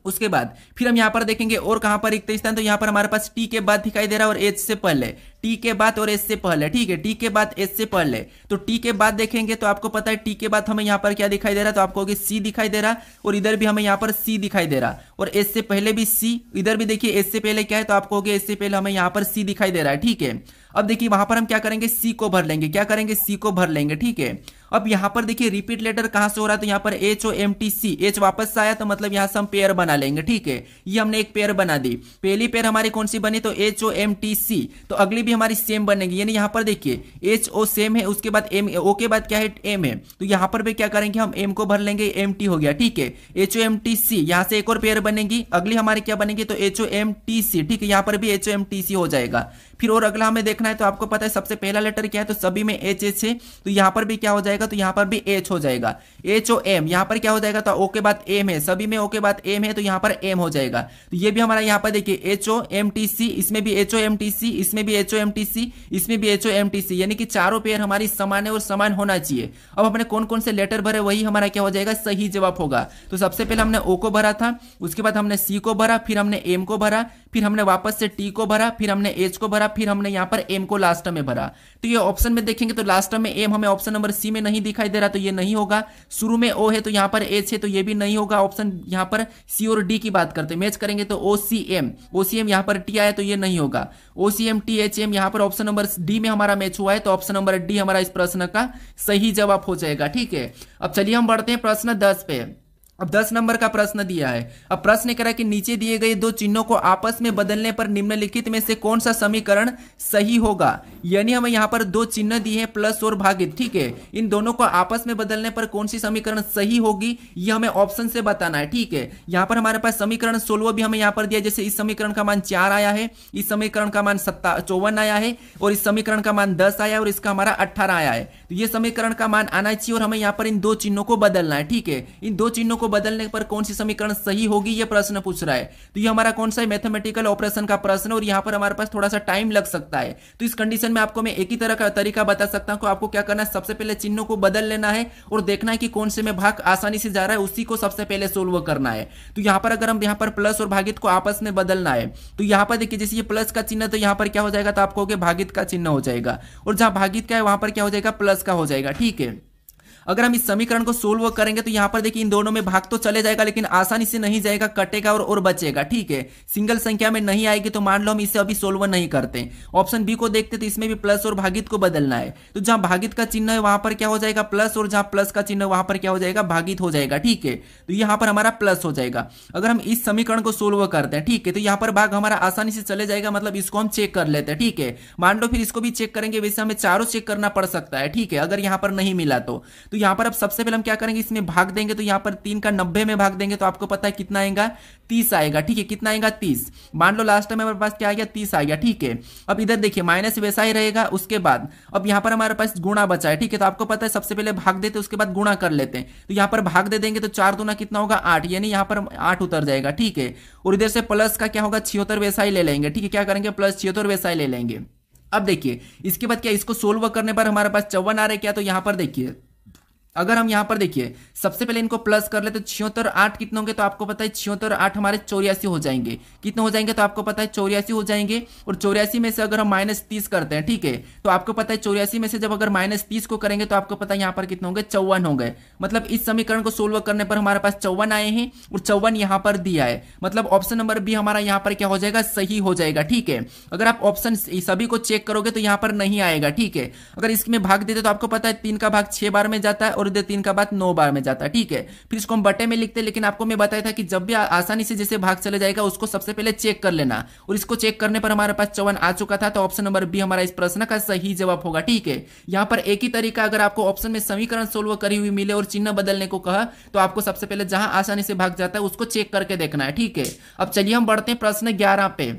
उसके बाद फिर हम यहाँ पर देखेंगे और कहां पर रिक्त स्थान, तो यहाँ पर हमारे पास टी के बाद दिखाई दे रहा है और एच से पहले, टी के बाद और एच से पहले, ठीक है, टी के बाद एच से पहले। तो टी के बाद देखेंगे तो आपको पता है टी के बाद हमें यहाँ पर क्या दिखाई दे रहा है, तो आपको सी दिखाई दे रहा और इधर भी हमें यहाँ पर सी दिखाई दे रहा और एच से पहले भी सी, इधर भी देखिए एच से पहले क्या है, तो आपको एच से पहले हमें यहाँ पर सी दिखाई दे रहा है, ठीक है। अब देखिए वहां पर हम क्या करेंगे, सी को भर लेंगे, क्या करेंगे, सी को भर लेंगे, ठीक है। अब यहाँ पर देखिए रिपीट लेटर कहां से हो रहा है, तो यहाँ पर H O M T C, H वापस से आया तो मतलब यहाँ से हम पेयर बना लेंगे, ठीक है। ये हमने एक पेयर बना दी, पहली पेयर हमारी कौन सी बनी, तो H O M T C, तो अगली भी हमारी सेम बनेगी, यानी यहाँ पर देखिए एच ओ सेम है, उसके बाद एम, ओ के बाद क्या है एम है, तो यहाँ पर भी क्या करेंगे हम एम को भर लेंगे, एम टी हो गया, ठीक है। H O M T C, यहाँ से एक और पेयर बनेगी, अगली हमारी क्या बनेगी, तो H O M T C, ठीक है, यहाँ पर भी H O M T C हो जाएगा। फिर और अगला हमें देखना है, तो आपको पता है सबसे पहला लेटर क्या है, तो सभी में एच एच है, तो यहाँ पर भी क्या हो जाएगा, तो यहाँ पर भी एच हो जाएगा, एच ओ एम, यहाँ पर क्या हो जाएगा, तो ओ के बाद एम है, सभी में ओ के बाद एम है, तो यहाँ पर एम हो जाएगा। तो ये भी हमारा यहाँ पर देखिए H O M T C, इसमें भी H O M T C, इसमें भी H O M T C, इसमें भी H O M T C, यानी कि चारों पेयर हमारी समान है और समान होना चाहिए। अब हमने कौन कौन से लेटर भरे, वही हमारा क्या हो जाएगा, सही जवाब होगा। तो सबसे पहले हमने ओ को भरा था, उसके बाद हमने सी को भरा, फिर हमने एम को भरा, फिर हमने वापस से टी को भरा, फिर हमने एच को भरा, फिर हमने यहाँ पर एम को लास्ट में भरा। तो ये ऑप्शन में देखेंगे तो लास्ट में एम हमें ऑप्शन नंबर सी में नहीं नहीं दिखाई दे रहा तो ये नहीं होगा। शुरू में ओ है तो यहाँ पर एच है तो ये भी नहीं होगा। ऑप्शन यहाँ पर सी और डी की बात करते हैं, मैच करेंगे तो OCM यहाँ पर टी आया तो ये नहीं होगा। OCM THM यहाँ पर ऑप्शन नंबर डी में हमारा मैच हुआ है तो ऑप्शन नंबर डी हमारा इस प्रश्न का सही जवाब हो जाएगा। ठीक है, अब चलिए हम बढ़ते हैं प्रश्न 10 पे। अब 10 नंबर का प्रश्न दिया है। अब प्रश्न कह रहा है कि नीचे दिए गए दो चिन्हों को आपस में बदलने पर निम्नलिखित में से कौन सा समीकरण सही होगा। यानी हमें यहाँ पर दो चिन्ह दिए हैं प्लस और भागित। ठीक है, इन दोनों को आपस में बदलने पर कौन सी समीकरण सही होगी ये हमें ऑप्शन से बताना है। ठीक है, यहाँ पर हमारे पास समीकरण 16 भी हमें यहाँ पर दिया, जैसे इस समीकरण का मान 4 आया है, इस समीकरण का मान 54 आया है और इस समीकरण का मान 10 आया और इसका हमारा 18 आया है। तो ये समीकरण का मान आना चाहिए और हमें यहाँ पर इन दो चिन्हों को बदलना है। ठीक है, इन दो चिन्हों को बदलने पर कौन सी समीकरण सही होगी ये प्रश्न पूछ रहा है। तो ये हमारा कौन सा मैथमेटिकल ऑपरेशन का प्रश्न और यहाँ पर हमारे पास थोड़ा सा टाइम लग सकता है। तो इस कंडीशन में आपको मैं एक ही तरह का तरीका बता सकता हूं कि आपको क्या करना है, सबसे पहले चिन्हों को बदल लेना है और देखना है कि कौन से में भाग आसानी से जा रहा है, उसी को सबसे पहले सोल्व करना है। तो यहाँ पर अगर हम यहाँ पर प्लस और भागित को आपस में बदलना है तो यहाँ पर देखिए जैसे ये प्लस का चिन्ह तो यहाँ पर क्या हो जाएगा, तो आपको भागित का चिन्ह हो जाएगा और जहां भागित का है वहां पर क्या हो जाएगा, प्लस का हो जाएगा। ठीक है, अगर हम इस समीकरण को सोल्व करेंगे तो यहाँ पर देखिए इन दोनों में भाग तो चले जाएगा लेकिन आसानी से नहीं जाएगा, कटेगा और बचेगा। ठीक है, सिंगल संख्या में नहीं आएगी तो मान लो हम इसे अभी सोल्व नहीं करते। ऑप्शन बी को देखते तो इसमें भी प्लस और भागित को बदलना है, तो जहां भागित का चिन्ह है वहां पर क्या हो जाएगा, प्लस, और जहां प्लस का चिन्ह वहां पर क्या हो जाएगा, भागित हो जाएगा। ठीक है, तो यहाँ पर हमारा प्लस हो जाएगा। अगर हम इस समीकरण को सोल्व करते हैं, ठीक है, तो यहाँ पर भाग हमारा आसानी से चले जाएगा, मतलब इसको हम चेक कर लेते हैं। ठीक है, मान लो फिर इसको भी चेक करेंगे, वैसे हमें चारों चेक करना पड़ सकता है। ठीक है, अगर यहाँ पर नहीं मिला तो यहाँ पर अब सबसे हम क्या करेंगे, इसमें भाग देंगे तो यहाँ पर 3 का 90 में भाग देंगे तो आपको पता है कितना आएगा, 30 आएगा। ठीक है, कितना आएगा, 30। मान लो लास्ट में हमारे पास क्या आ गया, 30 आ गया। ठीक है, अब इधर देखिए माइनस वैसा ही रहेगा, उसके बाद अब यहाँ पर हमारे पास गुणा बचा है। ठीक है, तो आपको पता है सबसे पहले भाग देते उसके बाद गुणा कर लेते हैं, तो यहाँ पर भाग दे देंगे तो 4 दूना कितना होगा, 8, यानी यहाँ पर 8 उतर जाएगा। ठीक है, और इधर से प्लस का क्या होगा, 76 वैसा ही ले लेंगे। ठीक है, क्या करेंगे, प्लस 76 वैसा ही ले लेंगे। अब देखिए इसके बाद क्या, इसको सोल्व करने पर हमारे पास 54 आ रहे क्या, तो यहाँ पर देखिए अगर हम यहाँ पर देखिए सबसे पहले इनको प्लस कर ले तो 76 8 कितने होंगे, तो आपको पता है 76 8 हमारे 84 हो जाएंगे। कितने हो जाएंगे, तो आपको पता है 84 हो जाएंगे। और 84 में से अगर हम -30 करते हैं, ठीक है, तो आपको पता है 84 में से जब अगर -30 को करेंगे तो आपको पता है यहाँ पर कितने होंगे, 54 होंगे। मतलब इस समीकरण को सोल्व करने पर हमारे पास 54 आए हैं और 54 यहाँ पर दिया है, मतलब ऑप्शन नंबर बी हमारा यहाँ पर क्या हो जाएगा, सही हो जाएगा। ठीक है, अगर आप ऑप्शन सभी को चेक करोगे तो यहाँ पर नहीं आएगा। ठीक है, अगर इसमें भाग देते तो आपको पता है 3 का भाग 6 बार में जाता है और इधर 3 का भाग 9 बार में जाता है। ठीक है, फिर इसको हम बटे में लिखते हैं, लेकिन आपको मैं बताया था कि जब भी आसानी से जैसे भाग चले जाएगा उसको सबसे पहले चेक कर लेना, और इसको चेक करने पर हमारे पास 54 आ चुका था, तो ऑप्शन नंबर बी हमारा इस प्रश्न का सही जवाब होगा। ठीक है, यहाँ पर एक ही तरीका, अगर आपको ऑप्शन में समीकरण सोल्व करी हुई मिले और चिन्ह बदलने को कहा तो आपको सबसे पहले जहां आसानी से भाग जाता है उसको चेक करके देखना है। ठीक है, अब चलिए हम बढ़ते हैं प्रश्न 11 पे।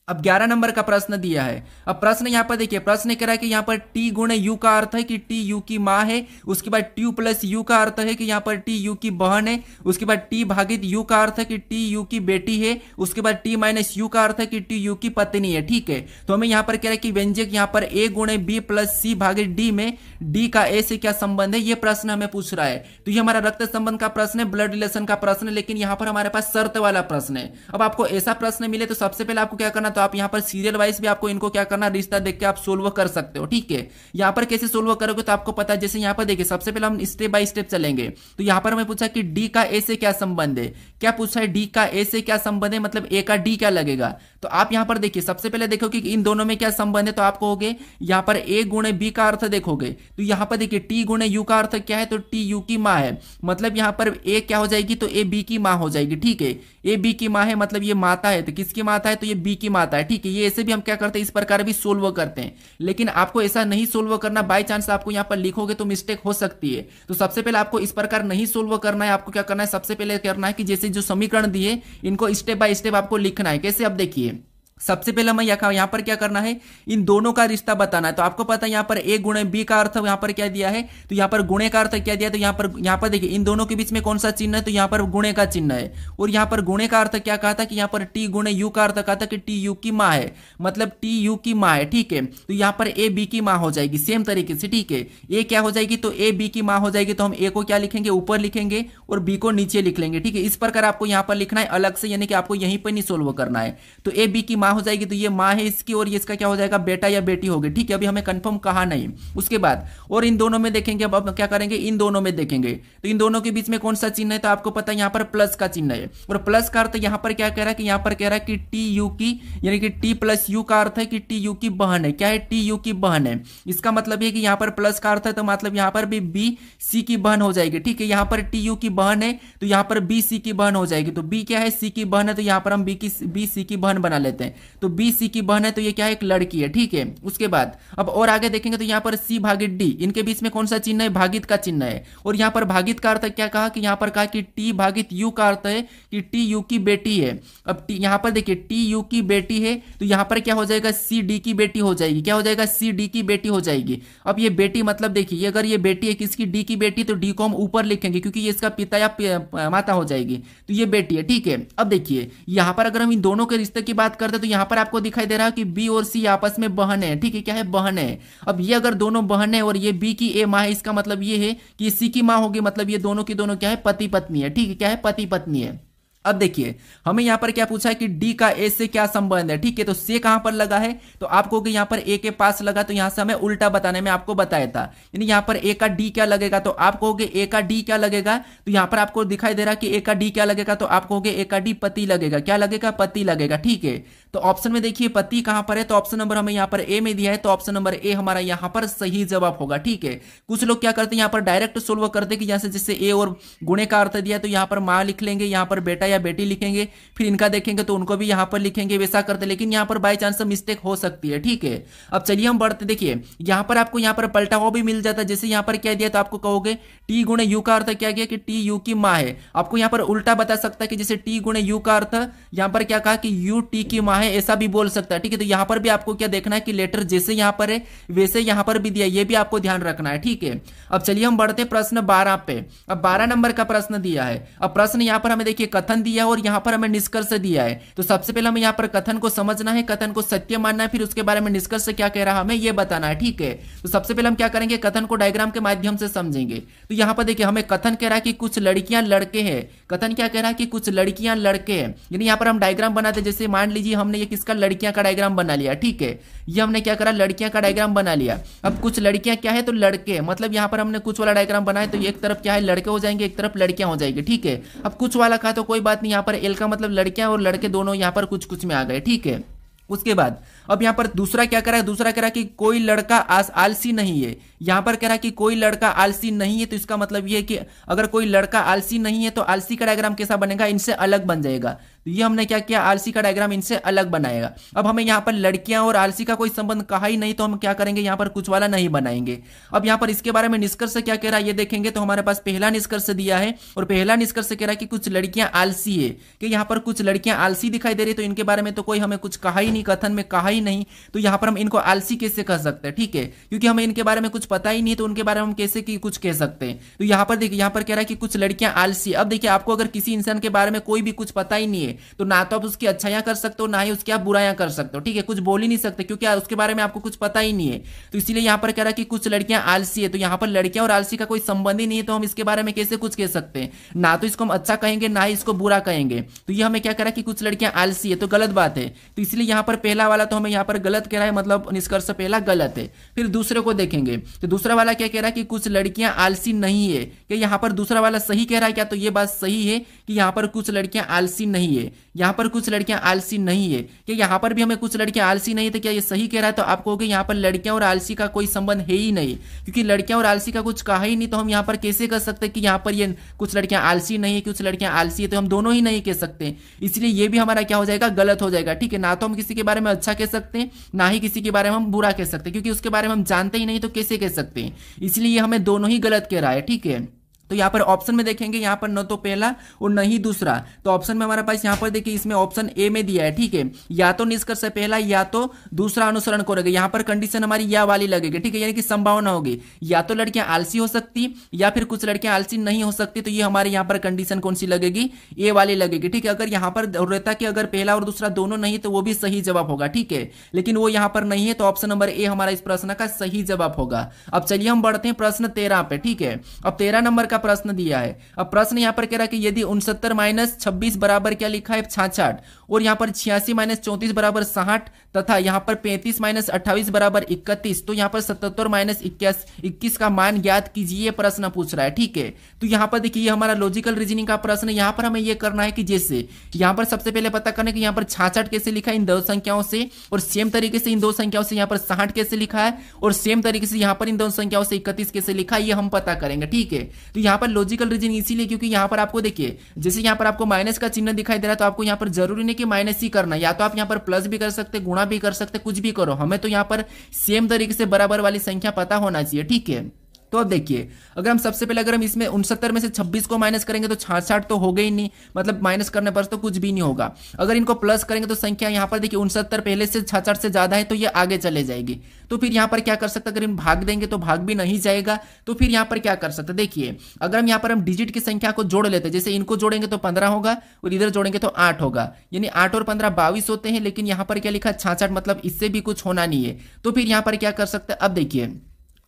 अब 11 नंबर का प्रश्न दिया है। अब प्रश्न यहाँ पर देखिए, प्रश्न कह रहा है कि यहाँ पर टी गुणे यू का अर्थ है कि टी यू की माँ है। उसके बाद टी प्लस यू का अर्थ है कि यहाँ पर टी यू की बहन है। उसके बाद टी भागित यू का अर्थ है कि टी यू की बेटी है। उसके बाद टी माइनस यू का अर्थ है कि टी यू की पत्नी है। ठीक है, तो हमें यहाँ पर कह रहा है कि व्यंजक यहाँ पर ए गुणे बी प्लस सी भागित डी में डी का ए से क्या संबंध है, ये प्रश्न हमें पूछ रहा है। तो ये हमारा रक्त संबंध का प्रश्न है, ब्लड रिलेशन का प्रश्न है, लेकिन यहाँ पर हमारे पास शर्त वाला प्रश्न है। अब आपको ऐसा प्रश्न मिले तो सबसे पहले आपको क्या करना, तो आप यहाँ पर सीरियल वाइज भी आपको इनको क्या करना, रिश्ता देख के आप सोल्व कर सकते हो। ठीक है, यहाँ पर कैसे सोल्व करोगे तो आपको पता है, जैसे यहाँ पर देखिए सबसे पहले हम स्टेप बाय स्टेप चलेंगे। तो यहाँ पर हमें पूछा कि डी का ए से क्या संबंध है, क्या पूछा है, डी का ए से क्या संबंध है, मतलब ए का डी क्या लगेगा। तो आप यहाँ पर देखिए सबसे पहले देखो कि इन दोनों में क्या संबंध है, तो आप कहोगे यहाँ पर ए गुणे बी का अर्थ देखोगे तो यहाँ पर देखिए टी गुणे यू का अर्थ क्या है, तो टी यू की माँ है, मतलब यहाँ पर ए क्या हो जाएगी, तो ए बी की माँ हो जाएगी। ठीक है, ए बी की माँ है, मतलब ये माता है, तो किसकी माता है, तो ये बी की माता है। ठीक है, ये ऐसे भी हम क्या करते हैं, इस प्रकार भी सोल्व करते हैं, लेकिन आपको ऐसा नहीं सोल्व करना, बाय चांस आपको यहाँ पर लिखोगे तो मिस्टेक हो सकती है। तो सबसे पहले आपको इस प्रकार नहीं सोल्व करना है, आपको क्या करना है, सबसे पहले करना है कि जैसे जो समीकरण दिए इनको स्टेप बाय स्टेप आपको लिखना है। कैसे, अब देखिए सबसे पहले हमें यहाँ पर क्या करना है, इन दोनों का रिश्ता बताना है। तो आपको पता है यहाँ पर ए गुणे बी का अर्थ यहाँ पर क्या दिया है, तो यहाँ पर गुणे का अर्थ क्या दिया, तो यहाँ पर देखिए इन दोनों के बीच में कौन सा चिन्ह है, तो यहाँ पर गुणे का चिन्ह है। और यहाँ पर गुणे का अर्थ क्या कहा था कि यहाँ पर टी गुणे यू का अर्थ कहा था कि टी यू की माँ है, मतलब टी यू की माँ है। ठीक है, तो यहाँ पर ए बी की माँ हो जाएगी सेम तरीके से। ठीक है, ए क्या हो जाएगी, तो ए बी की माँ हो जाएगी, तो हम ए को क्या लिखेंगे, ऊपर लिखेंगे और बी को नीचे लिख लेंगे। ठीक है, इस प्रकार आपको यहाँ पर लिखना है अलग से, यानी कि आपको यहीं पर नहीं सोल्व करना है। तो ए बी की माँ हो जाएगी तो ये माँ है इसकी, और ये इसका क्या हो जाएगा, बेटा या बेटी होगी। ठीक है, अभी हमें कंफर्म कहा नहीं। उसके बाद और इन दोनों में देखेंगे, अब क्या करेंगे, इन दोनों में देखेंगे तो इन दोनों के बीच में कौन सा चिन्ह है, तो आपको पता है यहाँ पर प्लस का चिन्ह है। और प्लस का अर्थ यहाँ पर क्या कह रहा है कि यहाँ पर कह रहा है कि टी यू की, यानी कि टी प्लस यू का अर्थ है कि टी यू की बहन है। क्या है, टी यू की बहन है। इसका मतलब है कि यहाँ पर प्लस का अर्थ है तो मतलब यहाँ पर भी बी सी की बहन हो जाएगी। ठीक है, यहाँ पर टी यू की बहन है तो यहाँ पर बी सी की बहन हो जाएगी। तो बी क्या है, सी की बहन है, तो यहाँ पर हम बी सी की बहन बना लेते हैं। तो बी सी की बहन है तो ये क्या है, एक लड़की है। ठीक है, उसके बाद अब और आगे देखेंगे तो यहाँ पर सी भागित डी, इनके बीच में कौन सा चिन्ह है, भागित का चिन्ह है। और यहाँ पर भागित का अर्थ क्या कहा कि यहाँ पर कहा कि टी भागित यू का अर्थ है कि टी यू की बेटी है। अब यहाँ पर देखिए टी यू की बेटी है तो यहाँ पर क्या हो जाएगा, सी डी की बेटी हो जाएगी। क्या हो जाएगा, सी डी की बेटी हो जाएगी। अब ये बेटी मतलब देखिए अगर ये बेटी है किसकी, डी की बेटी, तो डी को हम ऊपर लिखेंगे क्योंकि ये इसका पिता या माता हो जाएगी। तो ये बेटी है। ठीक है, अब देखिए यहाँ पर अगर हम इन दोनों के रिश्ते की बात करते हैं तो यहाँ पर आपको दिखाई दे रहा है कि बी और सी आपस में बहन है। ठीक है, क्या है, बहन है। अब ये अगर दोनों बहन है और ये बी की ए माँ है, इसका मतलब ये है कि सी की माँ होगी, मतलब ये दोनों की दोनों क्या है, पति पत्नी है। ठीक है, क्या है, पति पत्नी है। अब देखिए हमें यहाँ पर क्या पूछा है कि डी का ए से क्या संबंध है। ठीक है, तो से कहां पर लगा है, तो आपको कि यहाँ पर ए के पास लगा, तो यहां से हमें उल्टा बताने में आपको बताया था। यानी यहाँ पर ए का डी क्या लगेगा, तो आप कहोगे ए का डी क्या लगेगा, तो यहाँ पर आपको दिखाई दे रहा है कि ए का डी क्या लगेगा, तो आप कहोगे ए का डी पति लगेगा। क्या लगेगा, पति लगेगा। ठीक है, तो ऑप्शन में देखिए पति कहां पर है, तो ऑप्शन नंबर हमें यहाँ पर ए में दिया है, तो ऑप्शन नंबर ए हमारा यहाँ पर सही जवाब होगा। ठीक है, कुछ लोग क्या करते हैं यहाँ पर डायरेक्ट सोल्व करते कि जैसे ए और गुणे का अर्थ दिया तो यहाँ पर माँ लिख लेंगे, यहाँ पर बेटा या बेटी लिखेंगे, फिर इनका देखेंगे तो उनको भी यहाँ पर लिखेंगे, वैसा करते। लेकिन यहाँ पर बाई चांस मिस्टेक हो सकती है। ठीक है, अब चलिए हम बढ़ते। देखिए यहाँ पर आपको यहाँ पर पलटा हुआ भी मिल जाता है। जैसे यहाँ पर क्या दिया तो आपको कहोगे टी गुणे यू का अर्थ क्या गया कि टी यू की माँ है। आपको यहाँ पर उल्टा बता सकता है कि जैसे टी गुणे यू का अर्थ यहाँ पर क्या कहा कि यू टी की माँ है, ऐसा भी बोल सकता है। ठीक है, तो यहाँ पर भी आपको क्या देखना है कि लेटर जैसे यहाँ पर है वैसे यहाँ पर भी दिया, ये भी आपको ध्यान रखना है। ठीक है, अब चलिए हम बढ़ते प्रश्न 12 पे। अब 12 नंबर का प्रश्न दिया है। अब प्रश्न यहाँ पर हमें देखिए कथन दिया है और यहाँ पर हमें निष्कर्ष दिया है। तो सबसे पहले हमें यहाँ पर कथन को समझना है, कथन को सत्य मानना है, फिर उसके बारे में निष्कर्ष क्या कह रहा है हमें ये बताना है। ठीक है, तो सबसे पहले हम क्या करेंगे, कथन को डायग्राम के माध्यम से समझेंगे। तो यहाँ पर देखिए हमें कथन कह रहा है कि कुछ लड़कियां लड़के हैं। कथन क्या कह रहा है कि कुछ लड़कियां लड़के हैं, यानी यहाँ पर हम डायग्राम बनाते, जैसे मान लीजिए हमने ये किसका, लड़कियां का डायग्राम बना लिया। ठीक है, ये हमने क्या करा, लड़कियां का डायग्राम बना लिया। अब कुछ लड़कियां क्या है, तो लड़के, मतलब यहाँ पर हमने कुछ वाला डायग्राम बनाया तो एक तरफ क्या है, लड़के हो जाएंगे, एक तरफ लड़कियां हो जाएगी। ठीक है, अब कुछ वाला कहा तो कोई बात नहीं, यहाँ पर एल का मतलब लड़कियां और लड़के दोनों यहाँ पर कुछ कुछ में आ गए। ठीक है, उसके बाद अब यहाँ पर दूसरा क्या करा है, दूसरा कह रहा है कि कोई लड़का आलसी नहीं है। यहाँ पर कह रहा है कि कोई लड़का आलसी नहीं है, तो इसका मतलब ये है कि अगर कोई लड़का आलसी नहीं है तो आलसी का डायग्राम कैसा बनेगा, इनसे अलग बन जाएगा। तो ये हमने क्या किया, आलसी का डायग्राम इनसे अलग बनाएगा। अब हमें यहाँ पर लड़कियां और आलसी का कोई संबंध कहा ही नहीं, तो हम क्या करेंगे, यहाँ पर कुछ वाला नहीं बनाएंगे। अब यहाँ पर इसके बारे में निष्कर्ष क्या कह रहा है ये देखेंगे, तो हमारे पास पहला निष्कर्ष दिया है और पहला निष्कर्ष कह रहा है कि कुछ लड़कियां आलसी है, कि यहाँ पर कुछ लड़कियां आलसी दिखाई दे रही, तो इनके बारे में तो कोई हमें कुछ कहा ही नहीं, कथन में कहा ही नहीं, तो यहाँ पर हम इनको आलसी कैसे कह सकते हैं। ठीक है, क्योंकि हमें इनके बारे में कुछ पता ही नहीं, तो उनके बारे में हम कैसे कुछ कह सकते हैं। तो यहाँ पर देखिए, यहाँ पर कह रहा है कि कुछ लड़कियां आलसी। अब देखिए आपको अगर किसी इंसान के बारे में कोई भी कुछ पता ही नहीं है तो ना तो आप उसकी अच्छाइयां कर सकते हो, ना ही उसकी आप बुराइयां कर सकते हो। ठीक है, कुछ बोल ही नहीं सकते क्योंकि उसके बारे में आपको कुछ पता ही नहीं है। तो इसीलिए यहाँ पर कह रहा है कि कुछ लड़कियां आलसी है, तो यहाँ पर लड़कियां और आलसी का कोई संबंध ही नहीं है, तो हम इसके बारे में कैसे कुछ कह सकते हैं, ना तो इसको हम अच्छा कहेंगे ना ही इसको बुरा कहेंगे। तो ये हमें क्या कह रहा है कि कुछ लड़कियां आलसी है, तो गलत बात है। तो इसलिए यहाँ पर पहला वाला तो हमें यहाँ पर गलत कह रहा है, मतलब निष्कर्ष पहला गलत है। फिर दूसरे को देखेंगे तो दूसरा वाला क्या कह रहा है कि कुछ लड़कियां आलसी नहीं है, कि यहाँ पर दूसरा वाला सही कह रहा है क्या, तो ये बात सही है कि यहाँ पर कुछ लड़कियां आलसी नहीं है, यहाँ पर कुछ लड़कियां आलसी नहीं है, कि यहाँ पर भी हमें कुछ लड़कियां आलसी नहीं है, तो क्या ये सही कह रहा है, तो आप कहोगे यहाँ पर लड़कियां और आलसी का कोई संबंध है ही नहीं, क्योंकि लड़कियां और आलसी का कुछ कहा ही नहीं, तो हम यहाँ पर कैसे कर सकते कि यहाँ पर ये कुछ लड़कियां आलसी नहीं है, कुछ लड़कियां आलसी है, तो हम दोनों ही नहीं कह सकते। इसलिए ये भी हमारा क्या हो जाएगा, गलत हो जाएगा। ठीक है, ना तो हम किसी के बारे में अच्छा कह सकते हैं, ना ही किसी के बारे में हम बुरा कह सकते हैं, क्योंकि उसके बारे में हम जानते ही नहीं तो कैसे कह सकते हैं। इसलिए हमें दोनों ही गलत कह रहा है। ठीक है, तो यहाँ पर ऑप्शन में देखेंगे, यहाँ पर न तो पहला और न ही दूसरा, तो ऑप्शन में हमारे पास यहाँ पर देखिए इसमें ऑप्शन ए में दिया है। ठीक है, या तो निष्कर्ष पहला या तो दूसरा अनुसरण करेगा, यहाँ पर कंडीशन हमारी या वाली लगेगी। ठीक है, यानी कि संभावना होगी या तो लड़कियां आलसी हो सकती या फिर कुछ लड़कियां आलसी नहीं हो सकती, तो ये हमारे यहाँ पर कंडीशन कौन सी लगेगी, ए वाली लगेगी। ठीक है, अगर यहाँ पर रहता कि अगर पहला और दूसरा दोनों नहीं तो वो भी सही जवाब होगा। ठीक है, लेकिन वो यहाँ पर नहीं है, तो ऑप्शन नंबर ए हमारा इस प्रश्न का सही जवाब होगा। अब चलिए हम बढ़ते हैं प्रश्न 13 पे। ठीक है, अब 13 नंबर का प्रश्न दिया है। अब प्रश्न यहाँ पर कह रहा है कि यदि 69 माइनस 26 बराबर क्या लिखा है 66 और यहाँ पर 86 माइनस 34 बराबर 60 तथा यहाँ पर 35 माइनस 28 बराबर 31, तो यहाँ पर 77 माइनस 21 का मान ज्ञात कीजिए प्रश्न पूछ रहा है। ठीक है, तो यहाँ पर देखिए हमारा लॉजिकल रीजनिंग का प्रश्न। यहाँ पर हमें ये करना है कि जैसे यहाँ पर सबसे पहले पता करना है कि यहाँ पर 66 कैसे लिखा है इन दो संख्याओं से, और सेम तरीके से इन दो संख्याओं से यहाँ पर 60 कैसे लिखा है, और सेम तरीके से यहाँ पर इन दो संख्याओं से 31 कैसे लिखा है, ये हम पता करेंगे। ठीक है, तो यहाँ पर लॉजिकल रीजनिंग इसीलिए क्योंकि यहाँ पर आपको देखिए जैसे यहाँ पर आपको माइनस का चिन्ह दिखाई दे रहा है, तो आपको यहाँ पर जरूरी नहीं कि माइनस ही करना, या तो आप यहाँ पर प्लस भी कर सकते, गुणा भी कर सकते, कुछ भी करो, हमें तो यहाँ पर सेम तरीके से बराबर वाली संख्या पता होना चाहिए। ठीक है, तो अब देखिए अगर हम सबसे पहले अगर हम इसमें 69 में से 26 को माइनस करेंगे तो 66 तो हो गई नहीं, मतलब माइनस करने पर तो कुछ भी नहीं होगा। अगर इनको प्लस करेंगे तो संख्या यहाँ पर देखिए 69 पहले से 66 से ज्यादा है तो ये आगे चले जाएगी। तो फिर यहाँ पर क्या कर सकते, अगर इन भाग देंगे तो भाग भी नहीं जाएगा, तो फिर यहाँ पर क्या कर सकते, देखिए अगर हम यहाँ पर हम डिजिट की संख्या को जोड़ लेते हैं, जैसे इनको जोड़ेंगे तो 15 होगा और इधर जोड़ेंगे तो 8 होगा, यानी 8 और 15 22 होते हैं, लेकिन यहाँ पर क्या लिखा 66, मतलब इससे भी कुछ होना नहीं है। तो फिर यहाँ पर क्या कर सकते हैं, अब देखिए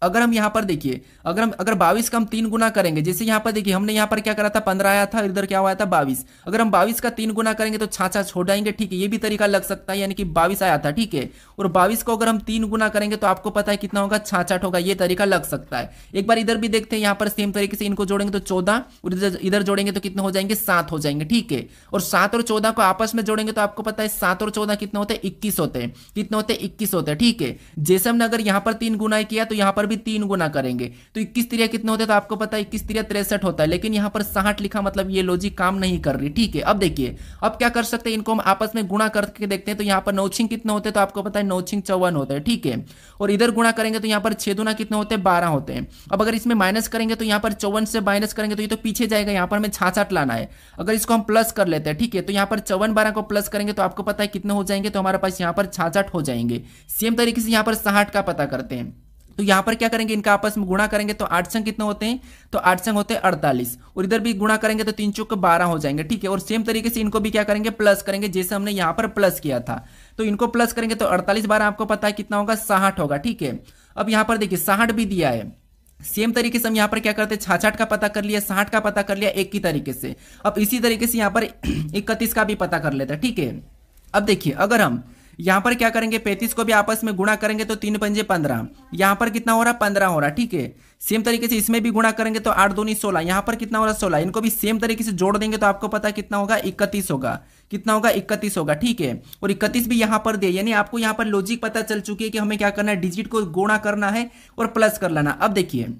अगर हम यहाँ पर देखिए अगर 22 का हम 3 गुना करेंगे, जैसे यहाँ पर देखिए हमने यहाँ पर क्या करा था 15 आया था, इधर क्या हुआ था 22, अगर हम 22 का 3 गुना करेंगे तो 66 छोड़ आएंगे। ठीक है, ये भी तरीका लग सकता है, यानी कि 22 आया था। ठीक है, और 22 को अगर हम 3 गुना करेंगे तो आपको पता है कितना होगा 66 होगा, ये तरीका लग सकता है। एक बार इधर भी देखते हैं, यहाँ पर सेम तरीके से इनको जोड़ेंगे तो 14 और इधर जोड़ेंगे तो कितने हो जाएंगे 7 हो जाएंगे। ठीक है, और 7 और 14 को आपस में जोड़ेंगे तो आपको पता है 7 और 14 कितने होते हैं 21 होते हैं, कितने होते हैं 21 होते हैं। ठीक है, जैसे हमने अगर यहाँ पर 3 गुना किया तो यहाँ पर भी 3 गुना करेंगे तो 21 त्रिया कितने होते हैं, तो आपको पता है 21 त्रिया 63 होता है, लेकिन यहाँ पर 60 लिखा, मतलब ये लॉजिक काम नहीं कर रही। ठीक है, अब देखिए अब क्या कर सकते हैं, इनको हम आपस में गुणा करके देखते हैं, तो यहाँ पर 9 छिंग कितने होते हैं, तो आपको पता है 9 छिंग 54 होते हैं। ठीक है, और इधर गुणा करेंगे तो यहाँ पर 6 दूना कितने होते हैं 12 होते हैं। अब अगर इसमें माइनस करेंगे तो यहाँ पर 54 से माइनस करेंगे तो ये तो पीछे जाएगा, यहाँ पर हमें 66 लाना है। अगर इसको हम प्लस कर लेते हैं, ठीक है, तो यहाँ पर 54 12 को प्लस करेंगे तो आपको पता है कितने हो जाएंगे, तो हमारे पास यहाँ पर 66 हो जाएंगे। सेम तरीके से यहाँ पर 60 का पता करते हैं, तो यहाँ पर क्या करेंगे, इनका आपस में गुणा करेंगे तो 8 संग कितने होते हैं, तो 8 संग होते हैं 48, और इधर भी गुणा करेंगे तो 3 चौक 12 हो जाएंगे। ठीक है, और सेम तरीके से इनको भी क्या करेंगे प्लस करेंगे, जैसे हमने यहाँ पर प्लस किया था, तो इनको प्लस करेंगे तो 48 12 आपको पता है कितना होगा 60 होगा। ठीक है, अब यहाँ पर देखिए 60 भी दिया है, सेम तरीके से हम यहाँ पर क्या करते हैं 66 का पता कर लिया, 60 का पता कर लिया एक ही तरीके से। अब इसी तरीके से यहाँ पर 31 का भी पता कर लेते हैं। ठीक है, अब देखिए अगर हम यहाँ पर क्या करेंगे 35 को भी आपस में गुणा करेंगे तो 3 पंजे 15, यहाँ पर कितना हो रहा 15 हो रहा। ठीक है, सेम तरीके से इसमें भी गुणा करेंगे तो 8 दूनी 16, यहाँ पर कितना हो रहा 16, इनको भी सेम तरीके से जोड़ देंगे तो आपको पता कितना होगा 31 होगा, कितना होगा 31 होगा। ठीक है, और 31 भी यहाँ पर दे, यानी आपको यहाँ पर लॉजिक पता चल चुकी है कि हमें क्या करना है, डिजिट को गुणा करना है और प्लस कर लेना। अब देखिए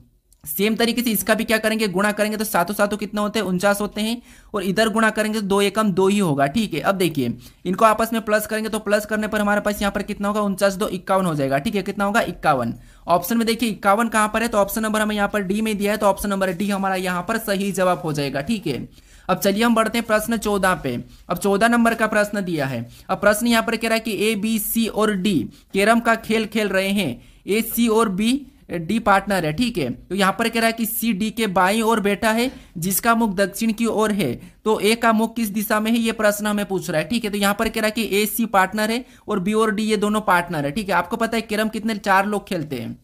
सेम तरीके से इसका भी क्या करेंगे, गुणा करेंगे तो 7 7 कितना होते हैं 49 होते हैं, और इधर गुणा करेंगे तो 2 एकम 2 ही होगा। ठीक है, अब देखिए इनको आपस में प्लस करेंगे तो प्लस करने पर हमारे पास यहाँ पर कितना होगा 49 2 51 हो जाएगा। ठीक है, कितना होगा 51। ऑप्शन में देखिए 51 कहाँ पर है, तो ऑप्शन नंबर हमें यहाँ पर डी में दिया है, तो ऑप्शन नंबर डी हमारा यहाँ पर सही जवाब हो जाएगा। ठीक है, अब चलिए हम बढ़ते हैं प्रश्न 14 पे। अब 14 नंबर का प्रश्न दिया है। अब प्रश्न यहाँ पर कह रहा है कि ए बी सी और डी कैरम का खेल खेल रहे हैं, ए सी और बी डी पार्टनर है। ठीक है, तो यहाँ पर कह रहा है कि सी डी के बाईं ओर बैठा है जिसका मुख दक्षिण की ओर है, तो ए का मुख किस दिशा में है, ये प्रश्न हमें पूछ रहा है। ठीक है, तो यहाँ पर कह रहा है कि ए सी पार्टनर है और बी और डी ये दोनों पार्टनर है। ठीक है, आपको पता है कैरम कितने 4 लोग खेलते हैं।